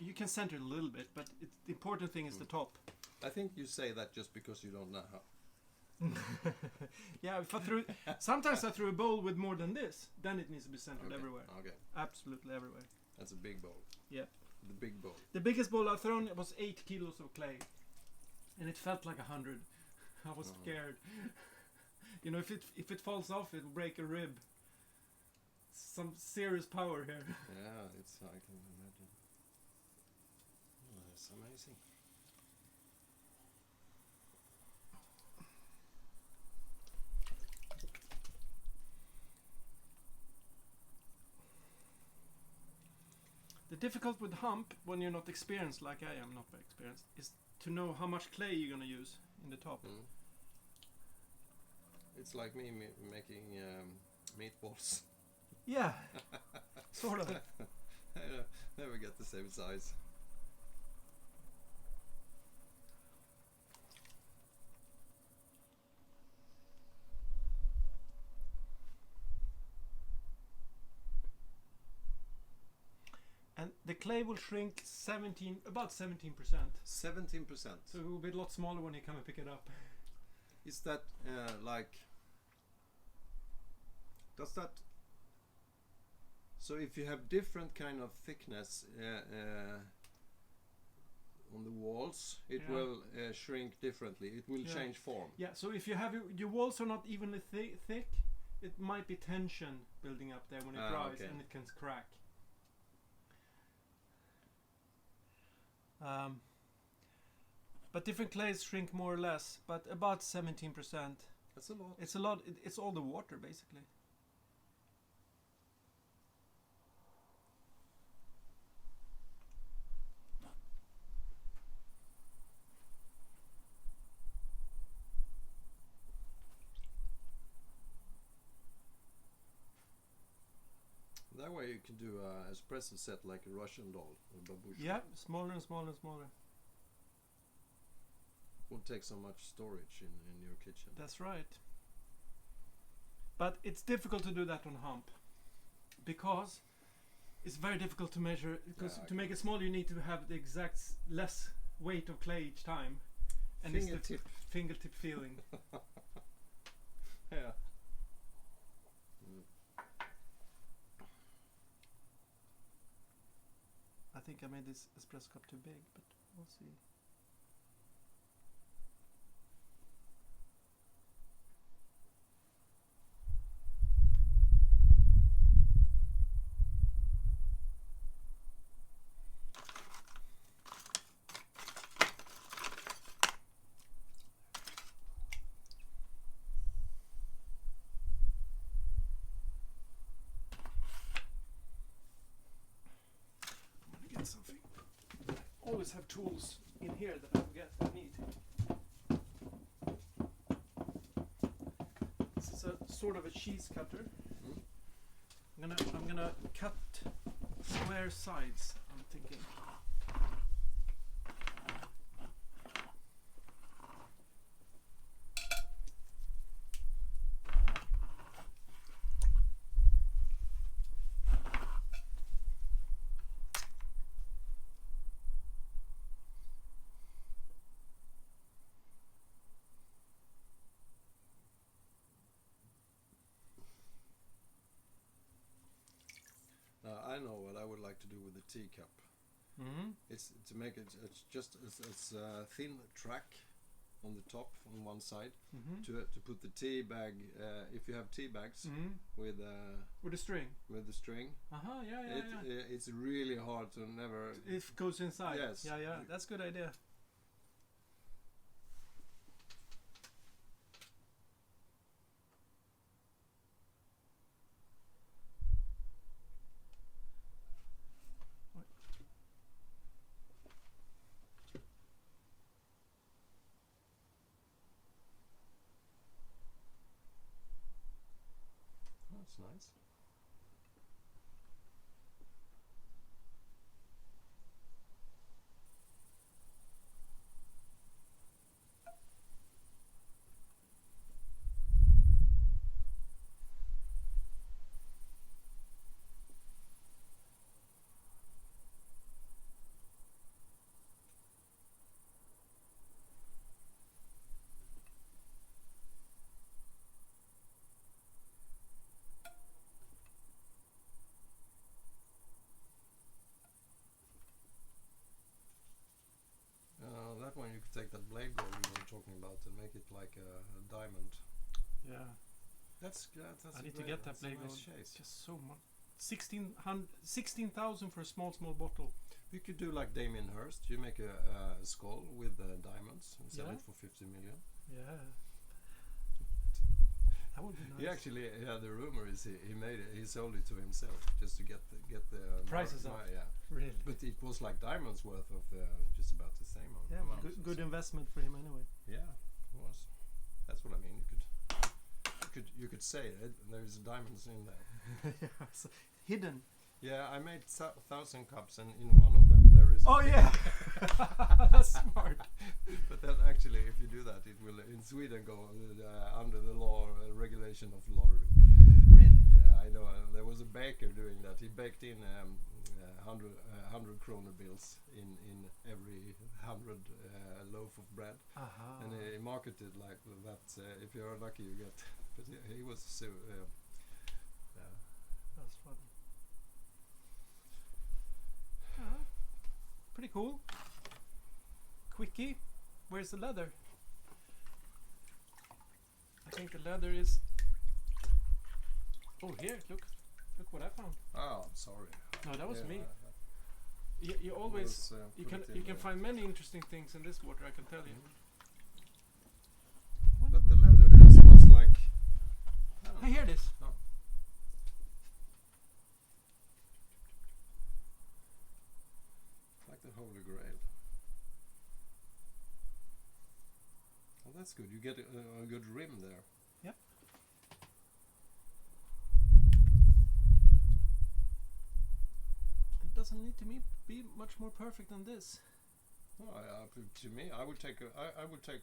You can center it a little bit, but the important thing is the top.
I think you say that just because you don't know how.
Yeah, if I threw sometimes I threw a bowl with more than this, then it needs to be centered everywhere.
Okay.
Absolutely everywhere.
That's a big bowl.
Yeah.
The big bowl.
The biggest bowl I've thrown was 8 kilos of clay, and it felt like 100. I was scared. You know, if it falls off, it'll break a rib. Some serious power here.
Yeah, I can imagine. Oh, that's amazing.
The difficult with hump, when you're not experienced like I am, not very experienced, is to know how much clay you're gonna use in the top.
It's like me making meatballs.
Yeah, sort of.
I never get the same size.
And the clay will shrink about 17%.
17%.
So it will be a lot smaller when you come and pick it up.
Is that does that? So if you have different kind of thickness on the walls, it will shrink differently. It will change form.
Yeah. So if you have your walls are not evenly thick, it might be tension building up there when it dries, and it can crack. But different clays shrink more or less, but about 17%.
That's a lot.
It's a lot. It's all the water basically.
That way you can do a espresso set like a Russian doll or babushka.
Yeah, smaller and smaller and smaller.
Won't take so much storage in your kitchen.
That's right. But it's difficult to do that on hump because it's very difficult to measure. Because to make it small, you need to have the exact less weight of clay each time, and
fingertip.
It's the fingertip feeling.
Yeah.
I think I made this espresso cup too big, but we'll see. Something. I always have tools in here that I forget I need. This is a sort of a cheese cutter. I'm gonna cut square sides, I'm thinking.
I know what I would like to do with the teacup. It's to make it. It's just it's a thin track on the top on one side to put the tea bag. If you have tea bags with
a string.
With the string. It's really hard to never.
It goes inside.
Yes.
Yeah. That's a good idea.
That's nice. That one you could take that blade gold we were talking about and make it like a diamond.
Yeah.
That's
I need to get that blade gold.
Nice
It's just so much. 16,000 for a small bottle.
You could do like Damien Hirst. You make a skull with diamonds and sell it for 50 million.
Yeah. That would be nice.
He actually, the rumor is he made it. He sold it to himself just to get the
prices up.
Yeah,
really.
But it was like diamonds worth of just about the same
Yeah,
amount.
good investment for him anyway.
Yeah, it was. That's what I mean. You could say it. There's diamonds in there.
Yeah, so hidden.
Yeah, I made 1,000 cups, and in one of them there is.
Oh yeah, that's smart.
But then actually, if you do that, it will in Sweden go under the law regulation of lottery.
Really?
Yeah, I know. There was a baker doing that. He baked in 100 kroner bills in every 100 loaf of bread, and he marketed like that. If you're lucky, you get. But he was so.
That's funny. Pretty cool. Quickie. Where's the leather? I think the leather is. Oh, here! Look what I found.
Oh, I'm sorry.
No, that was me. You always you can find many interesting things in this water. I can tell you.
But the leather was like.
Hey, here it is.
No. Like the Holy Grail. Well, that's good. You get a good rim there.
Yep. It doesn't need to be much more perfect than this.
Well, to me, I would take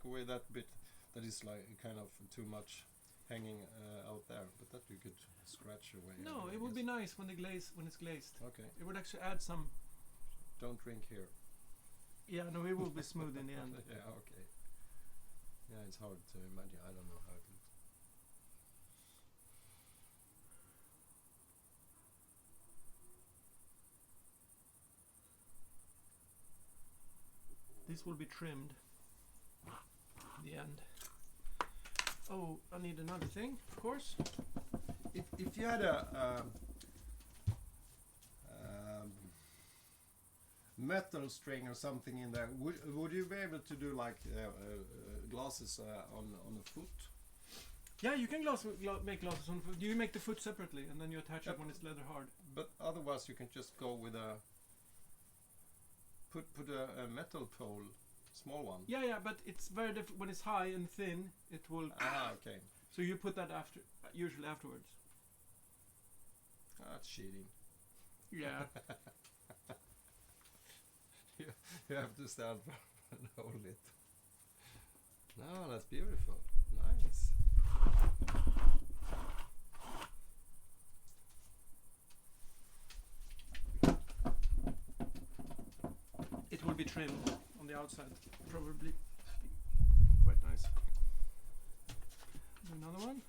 away that bit that is like kind of too much hanging out there, but that you could scratch away.
No, it would be nice when it's glazed.
Okay.
It would actually add some.
Don't drink here.
Yeah, no, it will be smooth in the end.
Yeah, okay. Yeah, it's hard to imagine. I don't know how it looks.
This will be trimmed in the end. Oh, I need another thing, of course.
If you had a metal string or something in there, would you be able to do like glasses on the foot?
Yeah, you can make glasses on foot. You make the foot separately and then you attach it when it's leather hard.
But otherwise you can just go with a put a metal pole, small one.
Yeah, but it's very different when it's high and thin. It will.
Okay.
So you put that usually afterwards.
That's cheating.
Yeah.
You have to stand and hold it. No, that's beautiful. Nice.
It will be trimmed on the outside. Probably quite nice. Another one.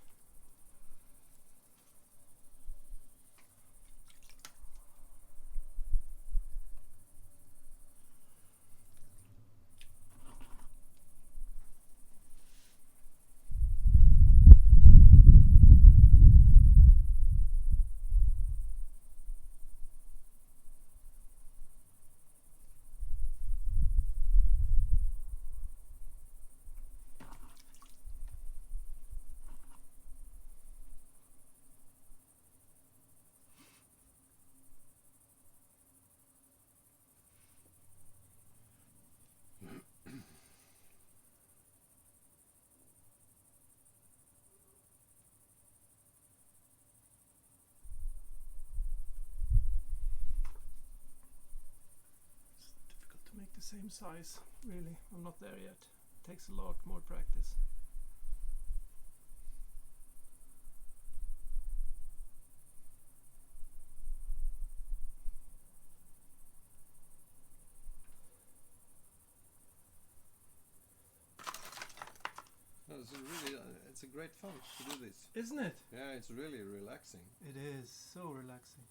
Make the same size, really. I'm not there yet. It takes a lot more practice.
It's a great fun to do this.
Isn't it?
Yeah, it's really relaxing.
It is so relaxing.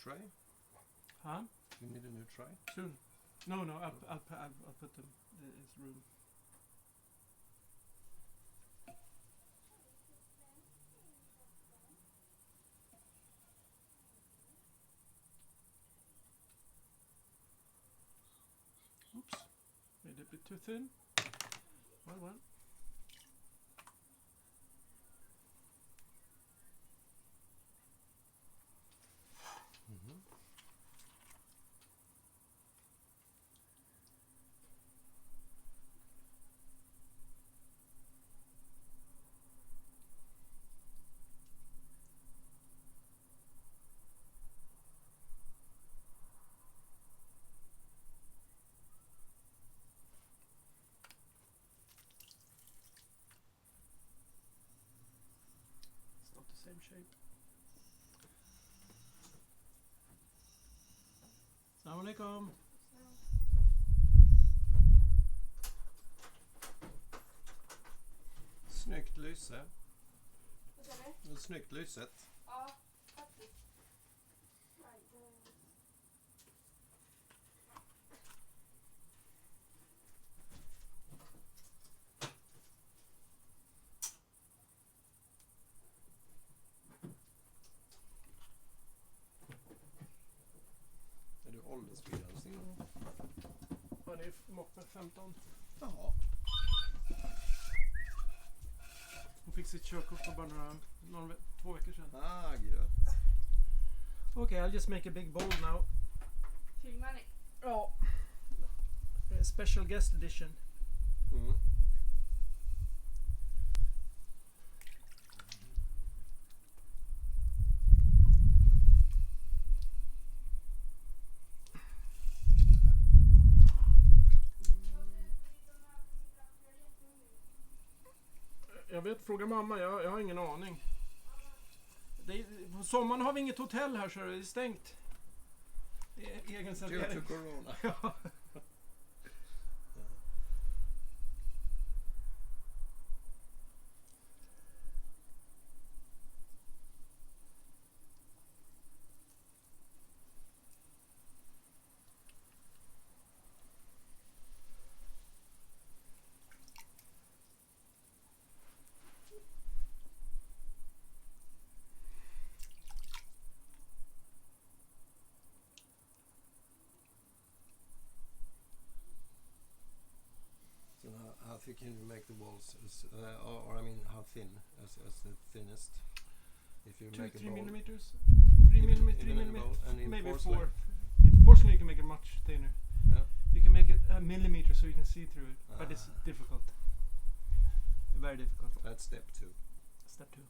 tray?
Huh?
You need a new tray?
Soon. No, I'll put them in this room. Oops, made it a bit too thin. Well. Same shape. Assalamu alaikum.
Snyggt lyse.
Vad sa du?
Snyggt lyset.
Ja, faktiskt.
Är du åldersbegränsning?
Ja, det är mått med 15.
Jaha.
Hon fick sitt körkort för bara 2 veckor sedan.
Ah, gött.
Okay, I'll just make a big bowl now.
Filmar ni?
Ja. Special Guest Edition.
Mm.
Jag vet, fråga mamma, jag har ingen aning. På sommaren har vi inget hotell här så det är stängt. Det är egen servering.
Due to corona.
Ja.
How thick can you make the walls? Or I mean, how thin as the thinnest? If you make
2-3
a bowl.
millimeters. 3 millimeters, 3 millimeters,
maybe
porcelain.
4.
In porcelain you can make it much thinner.
Yeah.
You can make it a millimeter so you can see through it, but it's difficult. Very difficult.
That's step 2.
Step 2.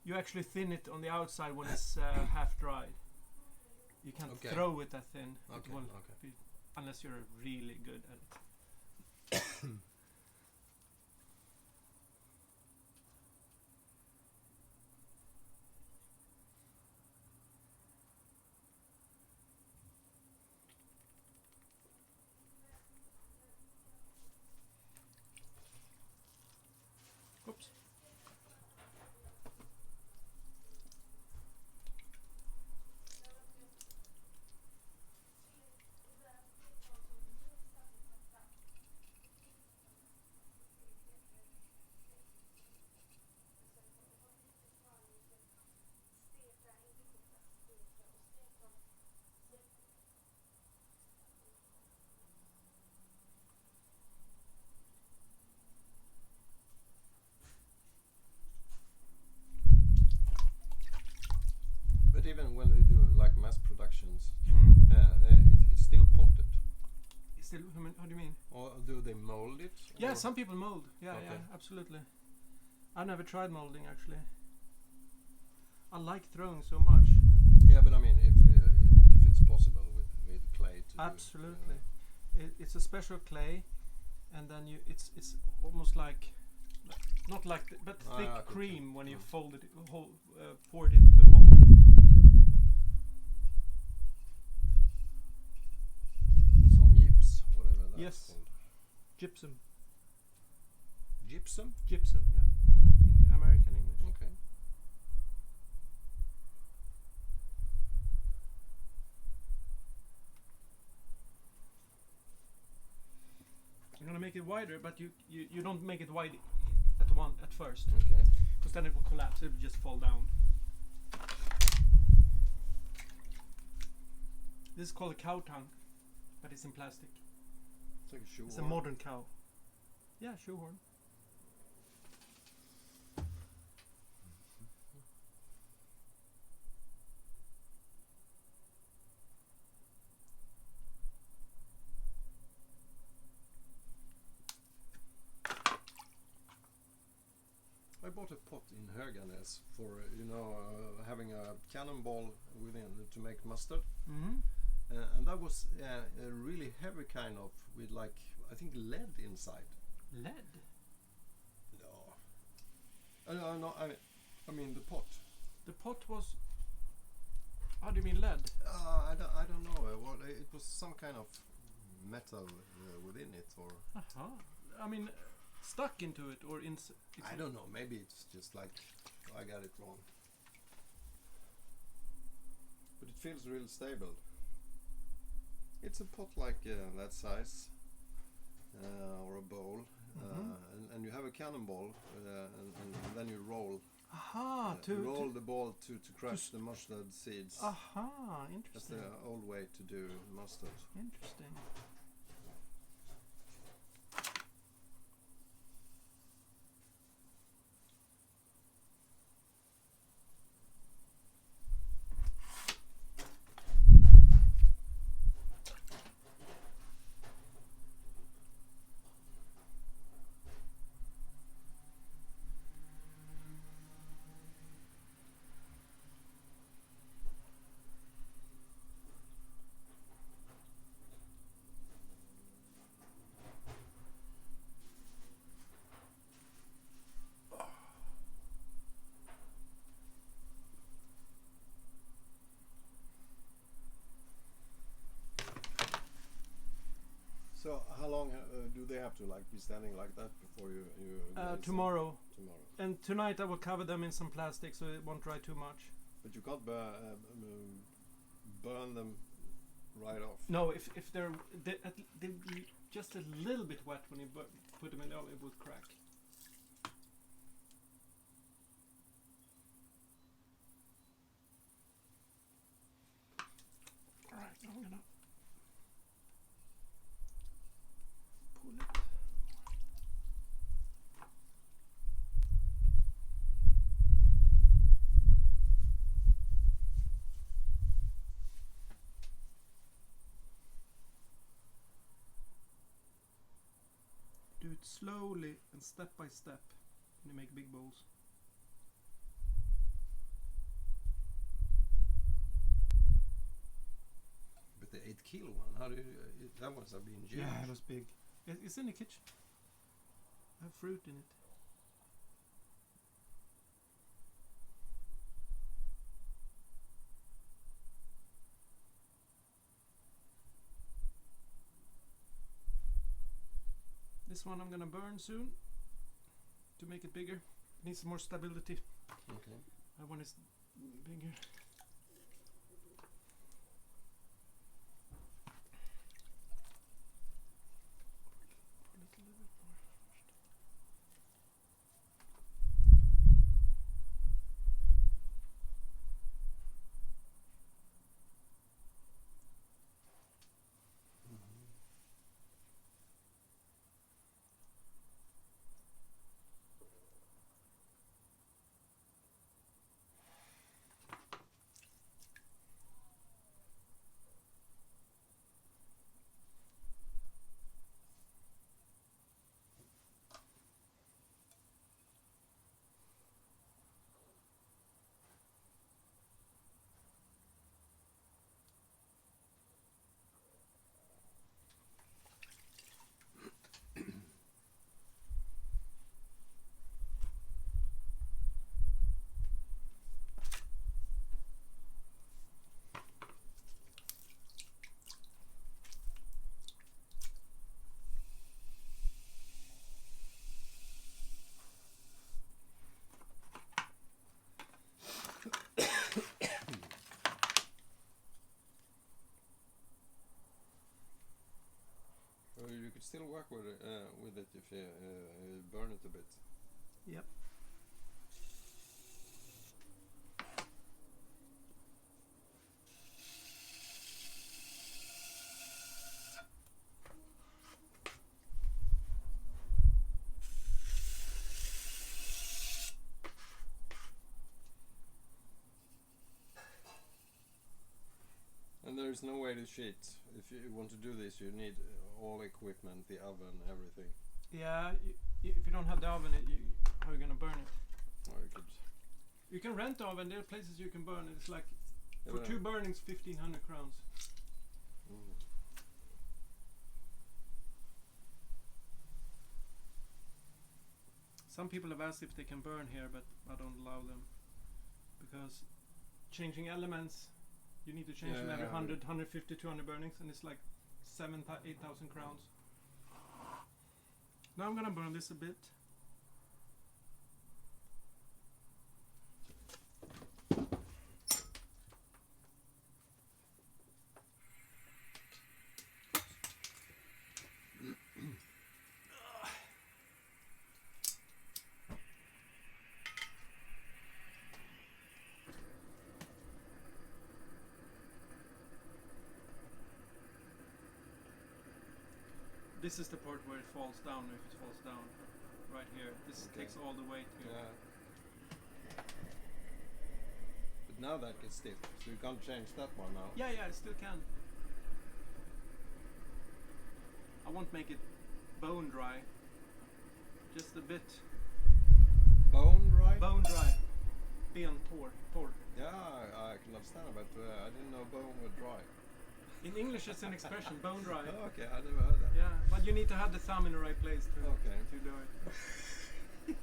You actually thin it on the outside when it's half dried. You can't throw it that thin.
Okay,
It won't be, unless you're really good at it. Oops.
But even when they do like mass productions,
Mm.
it's still potted.
Still, how do you mean?
Or do they mold it?
Yeah,
or?
some people mold. Yeah,
Okay.
yeah, absolutely. I've never tried molding actually. I like throwing so much.
Yeah, but I mean, if it's possible with clay to
Absolutely. It's a special clay, and then it's almost like, not like but thick cream when you fold it, pour it into the mold.
Some yips, whatever that's
Yes.
called.
Gypsum.
Gypsum?
Gypsum, yeah. In American English.
Okay.
it wider, but you don't make it wide at first.
Okay.
Because then it will collapse. It will just fall down. This is called a cow tongue, but it's in plastic.
It's like a shoehorn.
It's a modern cow. Yeah, shoehorn.
I bought a pot in Höganäs for having a cannonball within to make mustard, and that was a really heavy kind of with like I think lead inside.
Lead?
No. No. I mean the pot.
The pot was. How do you mean lead?
I don't know. It was some kind of metal within it, or.
I mean. Stuck into it or in.
I don't know. Maybe it's just like I got it wrong. But it feels real stable. It's a pot like that size, or a bowl, and you have a cannonball, and then you roll. Roll the ball to crush the mustard seeds.
Interesting.
That's the old way to do mustard.
Interesting.
So how long do they have to be standing like that before you
tomorrow.
Tomorrow.
And tonight I will cover them in some plastic so it won't dry too much.
But you can't burn them right off.
No, if they're just a little bit wet when you put them in the oven, it would crack. All right, I'm gonna pull it. Do it slowly and step by step when you make big bowls.
But the 8-kilo one, how do you? That must have been huge.
Yeah, it was big. It's in the kitchen. I have fruit in it. This one I'm gonna burn soon to make it bigger. It needs some more stability.
Okay.
That one is bigger.
fuck with it if you burn it a bit.
Yep.
And there's no way to cheat. If you want to do this, you need all equipment, the oven, everything.
Yeah, if you don't have the oven, how are you gonna burn it?
Or
you can rent the oven. There are places you can burn it. It's like for
Yeah.
2 burnings, 1,500 crowns.
Mm.
Some people have asked if they can burn here, but I don't allow them because changing elements, you need to change them every 100, 150, 200 burnings, and it's like 8,000 crowns. Now I'm gonna burn this a bit. This is the part where it falls down, if it falls down. Right here. This takes all the weight here.
Yeah. But now that gets stiff, so you can't change that one now.
Yeah, I still can. I won't make it bone dry. Just a bit.
Bone dry?
Bone dry. Ben torr.
Yeah, I can understand, but I didn't know bone would dry.
In English it's an expression, bone dry.
Oh, okay, I never heard that.
Yeah, but you need to have the thumb in the right place to do it.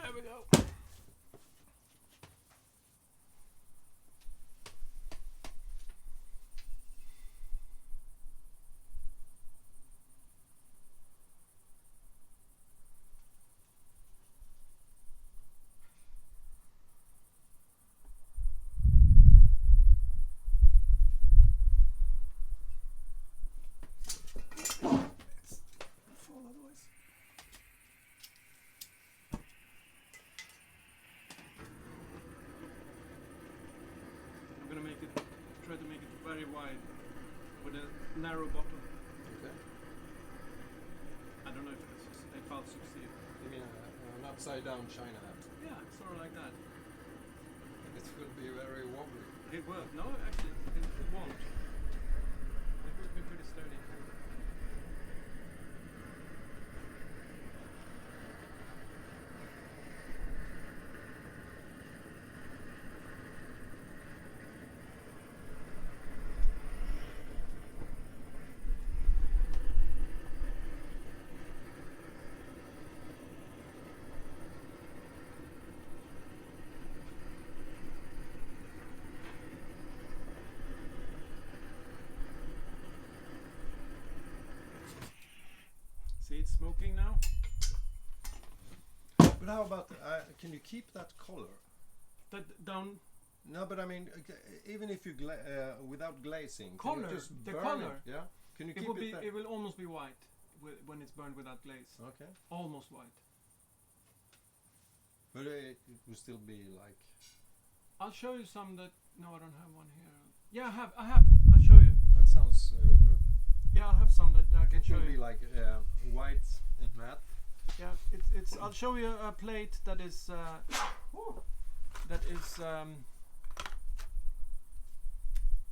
There we go. Fall otherwise. Try to make it very wide with a narrow bottom.
Okay.
I don't know if I'll succeed.
You mean an upside down China hat?
Yeah, sort of like that.
It will be very wobbly.
It will. No, actually, it won't. It will be pretty sturdy. See, it's smoking now.
But how about, can you keep that color?
That down.
No, but I mean, even if you without glazing,
Color,
can you just
the
burn
color.
it? Yeah. Can you
It
keep
will
it
be.
there?
It will almost be white when it's burned without glaze.
Okay.
Almost white.
But it will still be like.
I'll show you some that. No, I don't have one here. Yeah, I have. I'll show you.
That sounds good.
Yeah, I'll have some that I can
It
show
will
you.
be like white and matte.
Yeah, it's. I'll show you a plate that is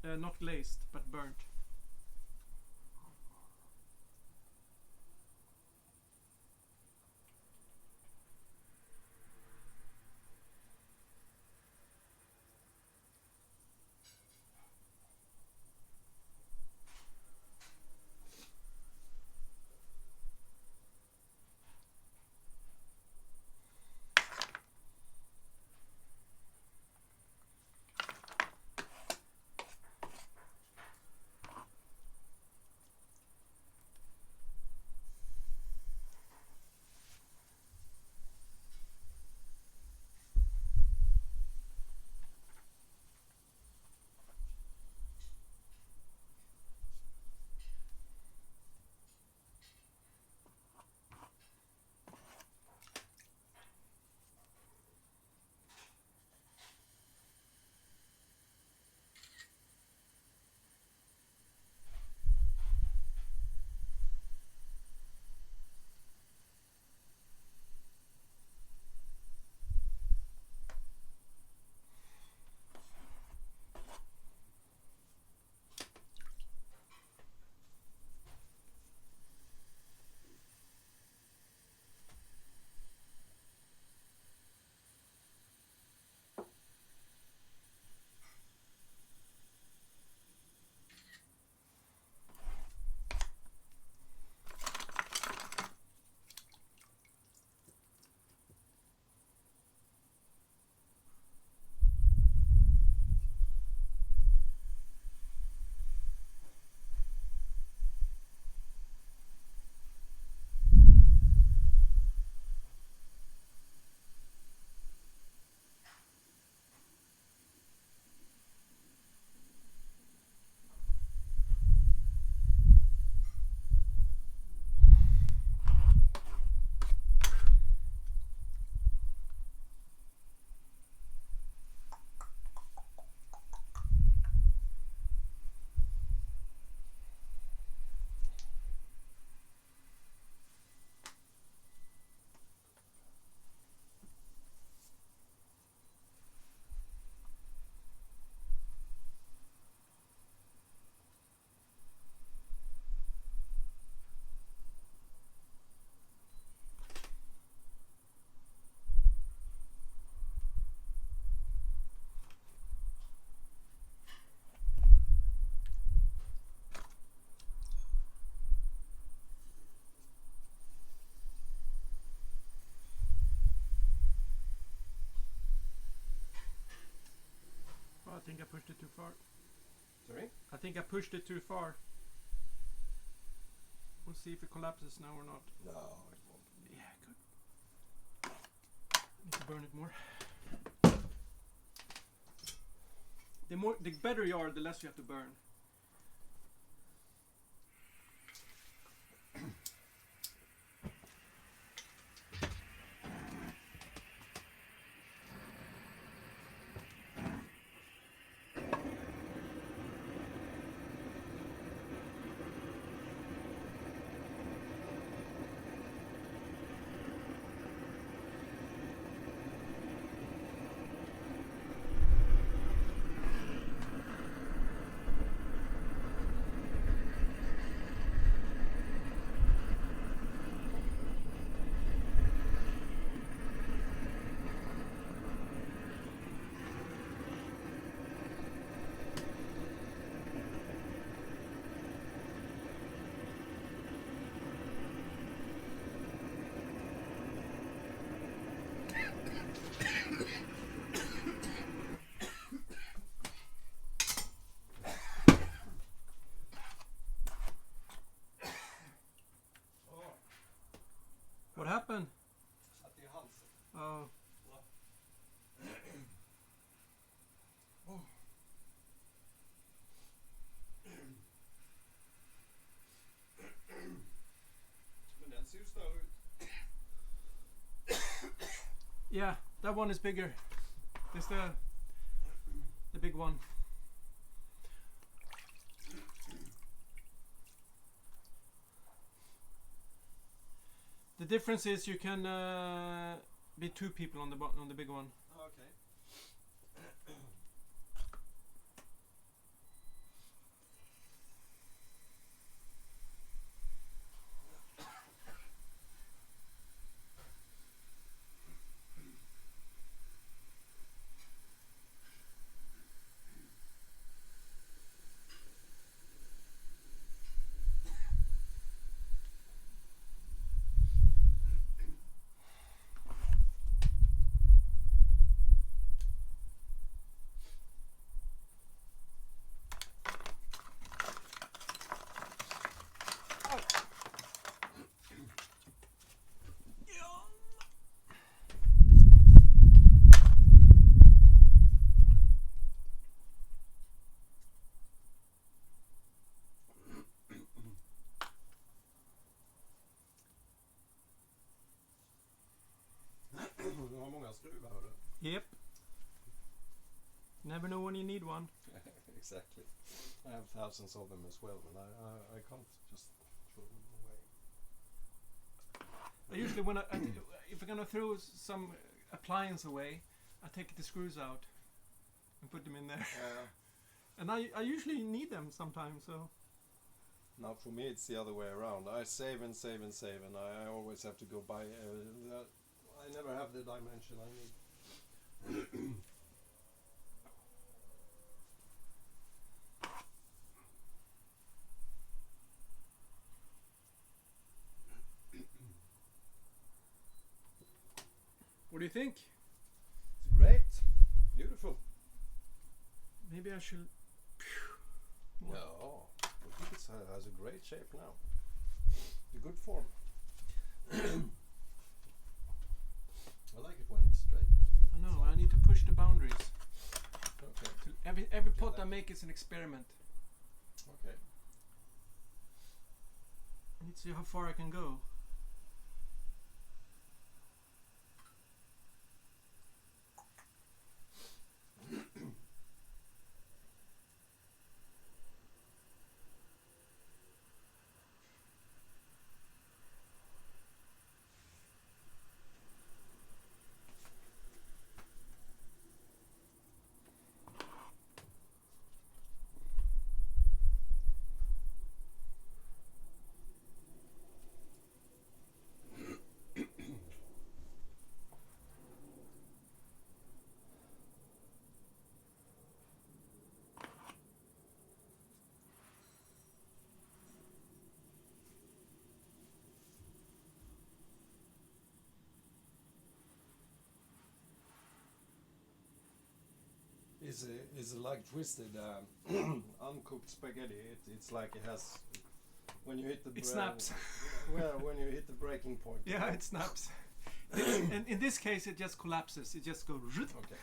not glazed but burnt. think I pushed it too far.
Sorry?
I think I pushed it too far. We'll see if it collapses now or not.
No, it won't.
Yeah, good. Need to burn it more. The better you are, the less you have to burn. What happened?
Satt i halsen.
Oh.
Men den ser ju större ut.
Yeah, that one is bigger. It's the big one. The difference is you can be 2 people on the big one.
Okay. Du har många skruvar, hör du?
Yep. Never know when you need one.
Exactly. I have thousands of them as well, and I can't just throw them away.
I usually, if I'm gonna throw some appliance away, I take the screws out and put them in there. And I usually need them sometimes, so.
Now for me it's the other way around. I save and save and save, and I always have to go buy. I never have the dimension I need.
What do you think?
It's great, beautiful.
Maybe I should.
No, I think it has a great shape now. A good form. I like it when it's straight.
I know. I need to push the boundaries.
Okay.
Every pot I make is an experiment.
Okay.
I need to see how far I can go.
is like twisted uncooked spaghetti. It's like it has when you hit the
it snaps.
Well, when you hit the breaking point.
Yeah, it snaps. And in this case, it just collapses. It just goes.
Okay.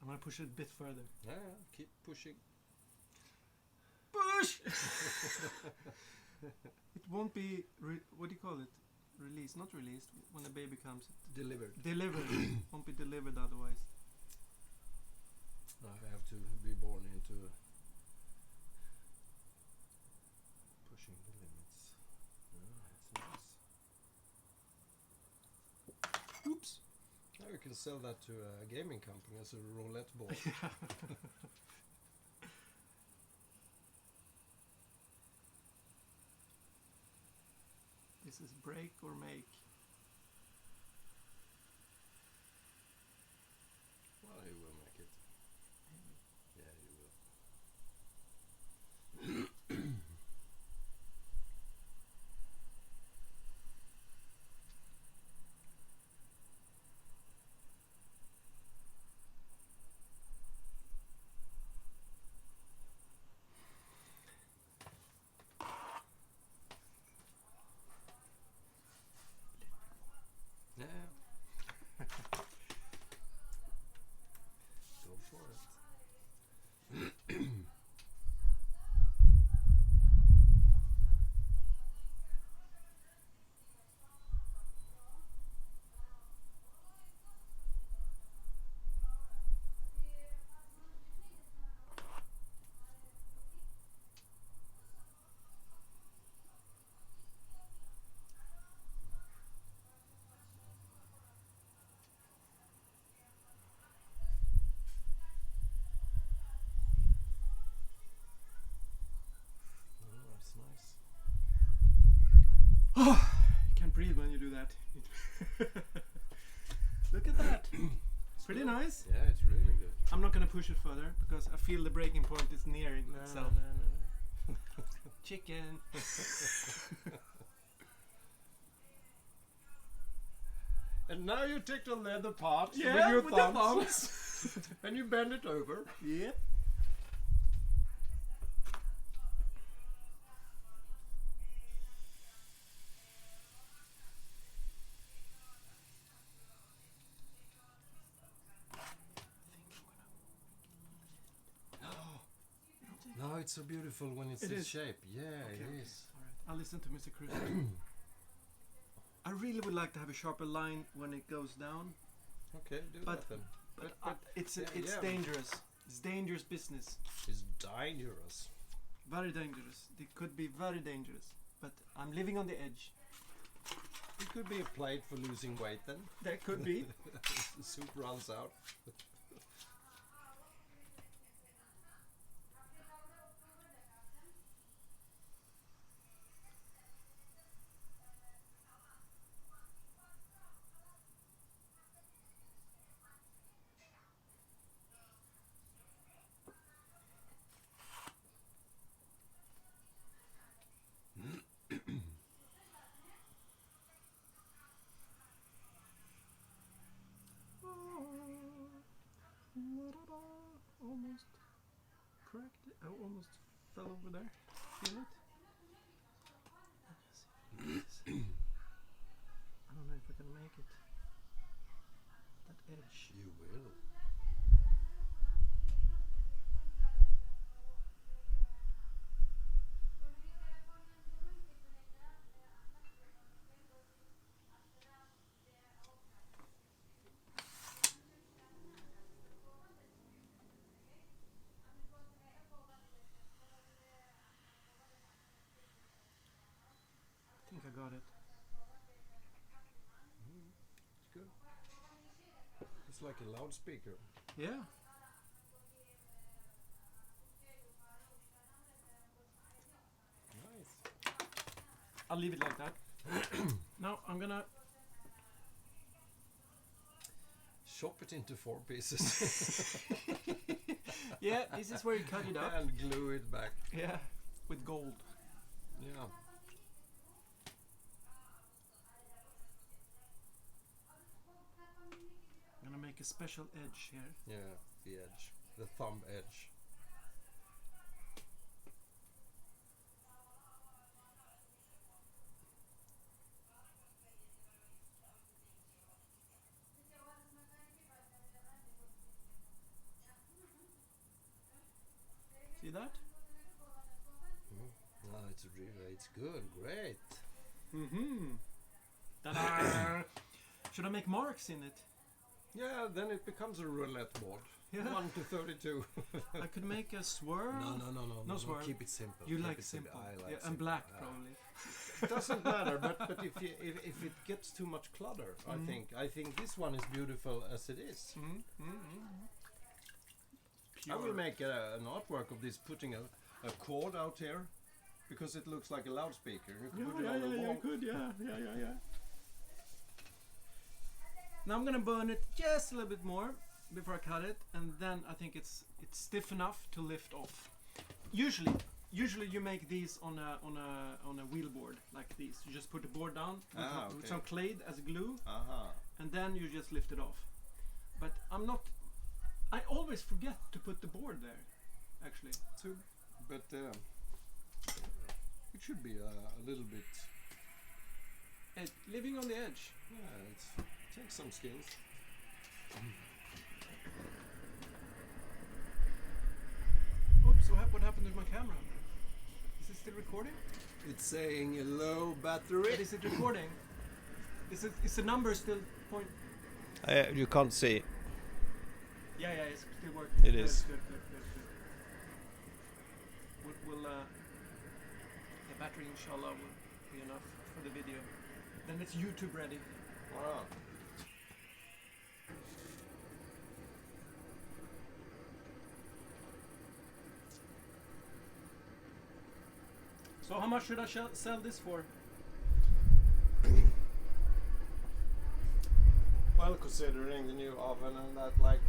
I'm gonna push it a bit further.
Yeah, keep pushing.
Push! It won't be, what do you call it? Released, not released, when the baby comes.
Delivered.
Delivered. Won't be delivered otherwise.
I have to be born into pushing the limits. It's nice.
Oops.
Now you can sell that to a gaming company as a roulette ball.
Yeah. This is break or make.
Well, you will make it. Yeah, you will. Yeah. Go for it. That's nice.
Oh, you can't breathe when you do that. Look at that. It's pretty nice.
Yeah, it's really good.
I'm not gonna push it further because I feel the breaking point is nearing itself.
No.
Chicken.
And now you take the leather part
Yeah,
with
with
your
the
thumbs and you bend it over.
Yep.
No, it's so beautiful when it's
It
this
is.
shape. Yeah,
Okay,
it
okay.
is.
Alright, I'll listen to Mr. Kruse. I really would like to have a sharper line when it goes down,
Okay, do
But-
that then.
but
But
it's
yeah,
it's
yeah.
dangerous. It's dangerous business.
It's dangerous.
Very dangerous. It could be very dangerous. But I'm living on the edge.
It could be a plate for losing weight then.
That could be.
The soup runs out.
Almost cracked it. I almost fell over there. Feel it? I don't know if I can make it. That edge.
You will.
I think I got it.
It's good. It's like a loudspeaker.
Yeah.
Nice.
I'll leave it like that. Now I'm gonna
Chop it into 4 pieces.
yeah, this is where you cut it up.
And glue it back.
Yeah, with gold.
Yeah.
make a special edge here.
Yeah, the edge, the thumb edge.
See that?
No, it's good, great.
Ta-da! Should I make marks in it?
Yeah, then it becomes a roulette board.
Yeah.
1 to 32.
I could make a swirl.
No,
swirl.
Keep it simple.
You
Keep
like
it
simple.
I like
yeah,
simple.
and black probably.
It doesn't matter, but if it gets too much clutter, I think this one is beautiful as it is. I will make an artwork of this, putting a cord out here, because it looks like a loudspeaker. You can put it on the wall.
Yeah. Now I'm gonna burn it just a little bit more before I cut it, and then I think it's stiff enough to lift off. Usually you make these on a wheel board like these. You just put the board down with some clay as glue, and then you just lift it off. But I always forget to put the board there, actually.
But it should be a little bit.
Living on the edge.
Yeah, it takes some skills.
Oops! What happened with my camera? Is it still recording?
It's saying a low battery.
But is it recording? Is the number still point?
You can't see.
Yeah, it's still working.
It is.
Good. We'll the battery inshallah will be enough for the video. Then it's YouTube ready.
Wow.
So how much should I sell this for?
Well, considering the new oven and that, like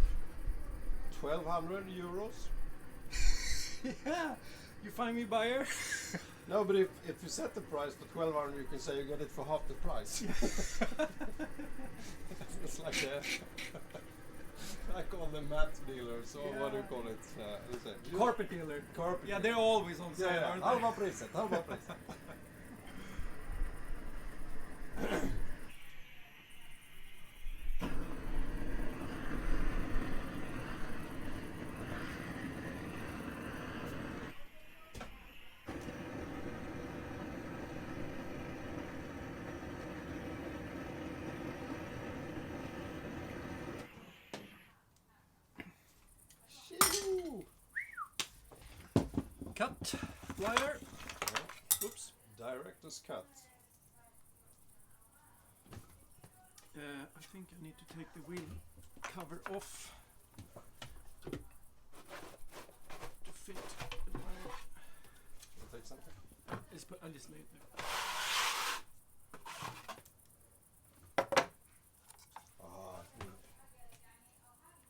1,200 euros.
Yeah, you find me buyer.
No, but if you set the price for 1,200, you can say you get it for half the price. It's like like all the mat dealers, or what do you call it?
Carpet dealer.
Carpet.
Yeah, they're always on sale, aren't they?
Halva priset.
Cut wire. Oops.
Director's cut.
I think I need to take the wheel cover off to fit the wire.
You take something?
I'll just lay it there.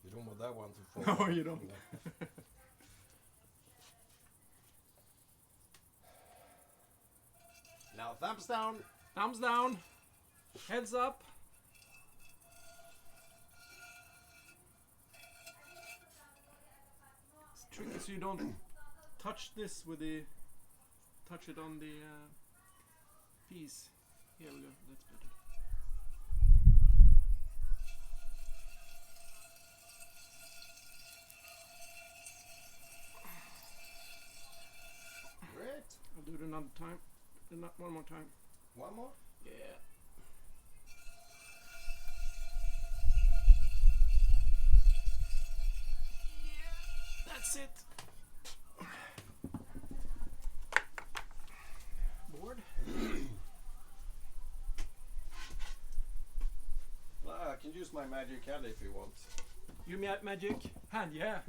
You don't want that one to fall.
No, you don't.
Now thumbs down.
Thumbs down. Heads up. It's tricky so you don't touch this with the... Touch it on the piece. Here we go. That's better.
Great.
I'll do it another time. One more time.
One more?
Yeah. That's it. Board.
Well, I can use my magic hand if you want.
You magic hand, yeah.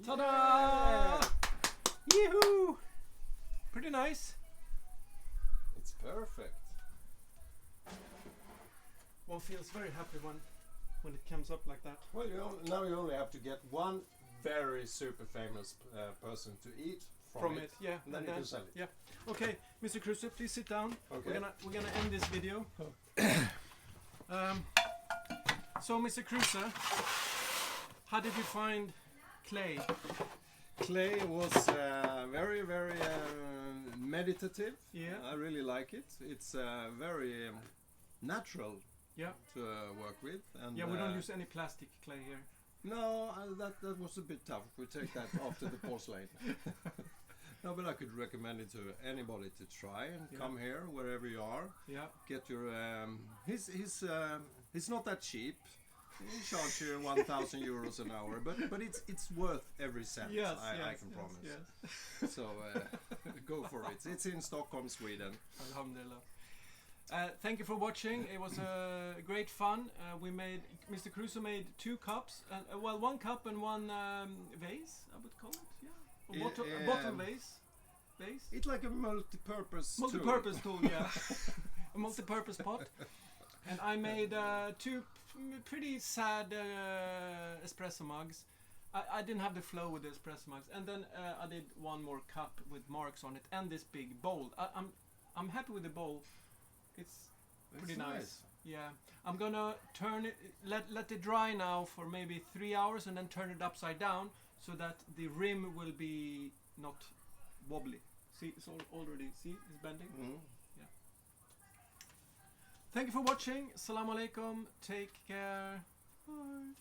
Ta-da! Yee-hoo! Pretty nice.
It's perfect.
One feels very happy when it comes up like that.
Well, now you only have to get one very super famous person to eat
from it. Yeah,
and then you can sell it.
Yeah. Okay, Mr. Kruse, please sit down.
Okay.
We're gonna end this video. So, Mr. Kruse, how did you find clay?
Clay was very, very meditative.
Yeah.
I really like it. It's very natural
Yeah.
to work with. And
Yeah, we don't use any plastic clay here.
No, that was a bit tough. We take that after the porcelain. No, but I could recommend it to anybody to try and come here wherever you are.
Yeah.
Get your he's not that cheap. He charge you 1,000 euros an hour, but it's worth every cent.
Yes,
I can promise.
Yes.
So go for it. It's in Stockholm, Sweden.
Alhamdulillah. Thank you for watching. It was great fun. Mr. Kruse made 2 cups, and one cup and one vase, I would call it. Yeah, a bottle vase.
It's like a multi-purpose
tool. Yeah, a multi-purpose pot. And I made 2 pretty sad espresso mugs. I didn't have the flow with the espresso mugs, and then I did 1 more cup with marks on it, and this big bowl. I'm happy with the bowl. It's pretty nice. Yeah, I'm gonna turn it, let it dry now for maybe 3 hours, and then turn it upside down so that the rim will be not wobbly. See, it's already it's bending.
Mm-hmm.
Yeah. Thank you for watching. Assalamu alaikum. Take care. Bye.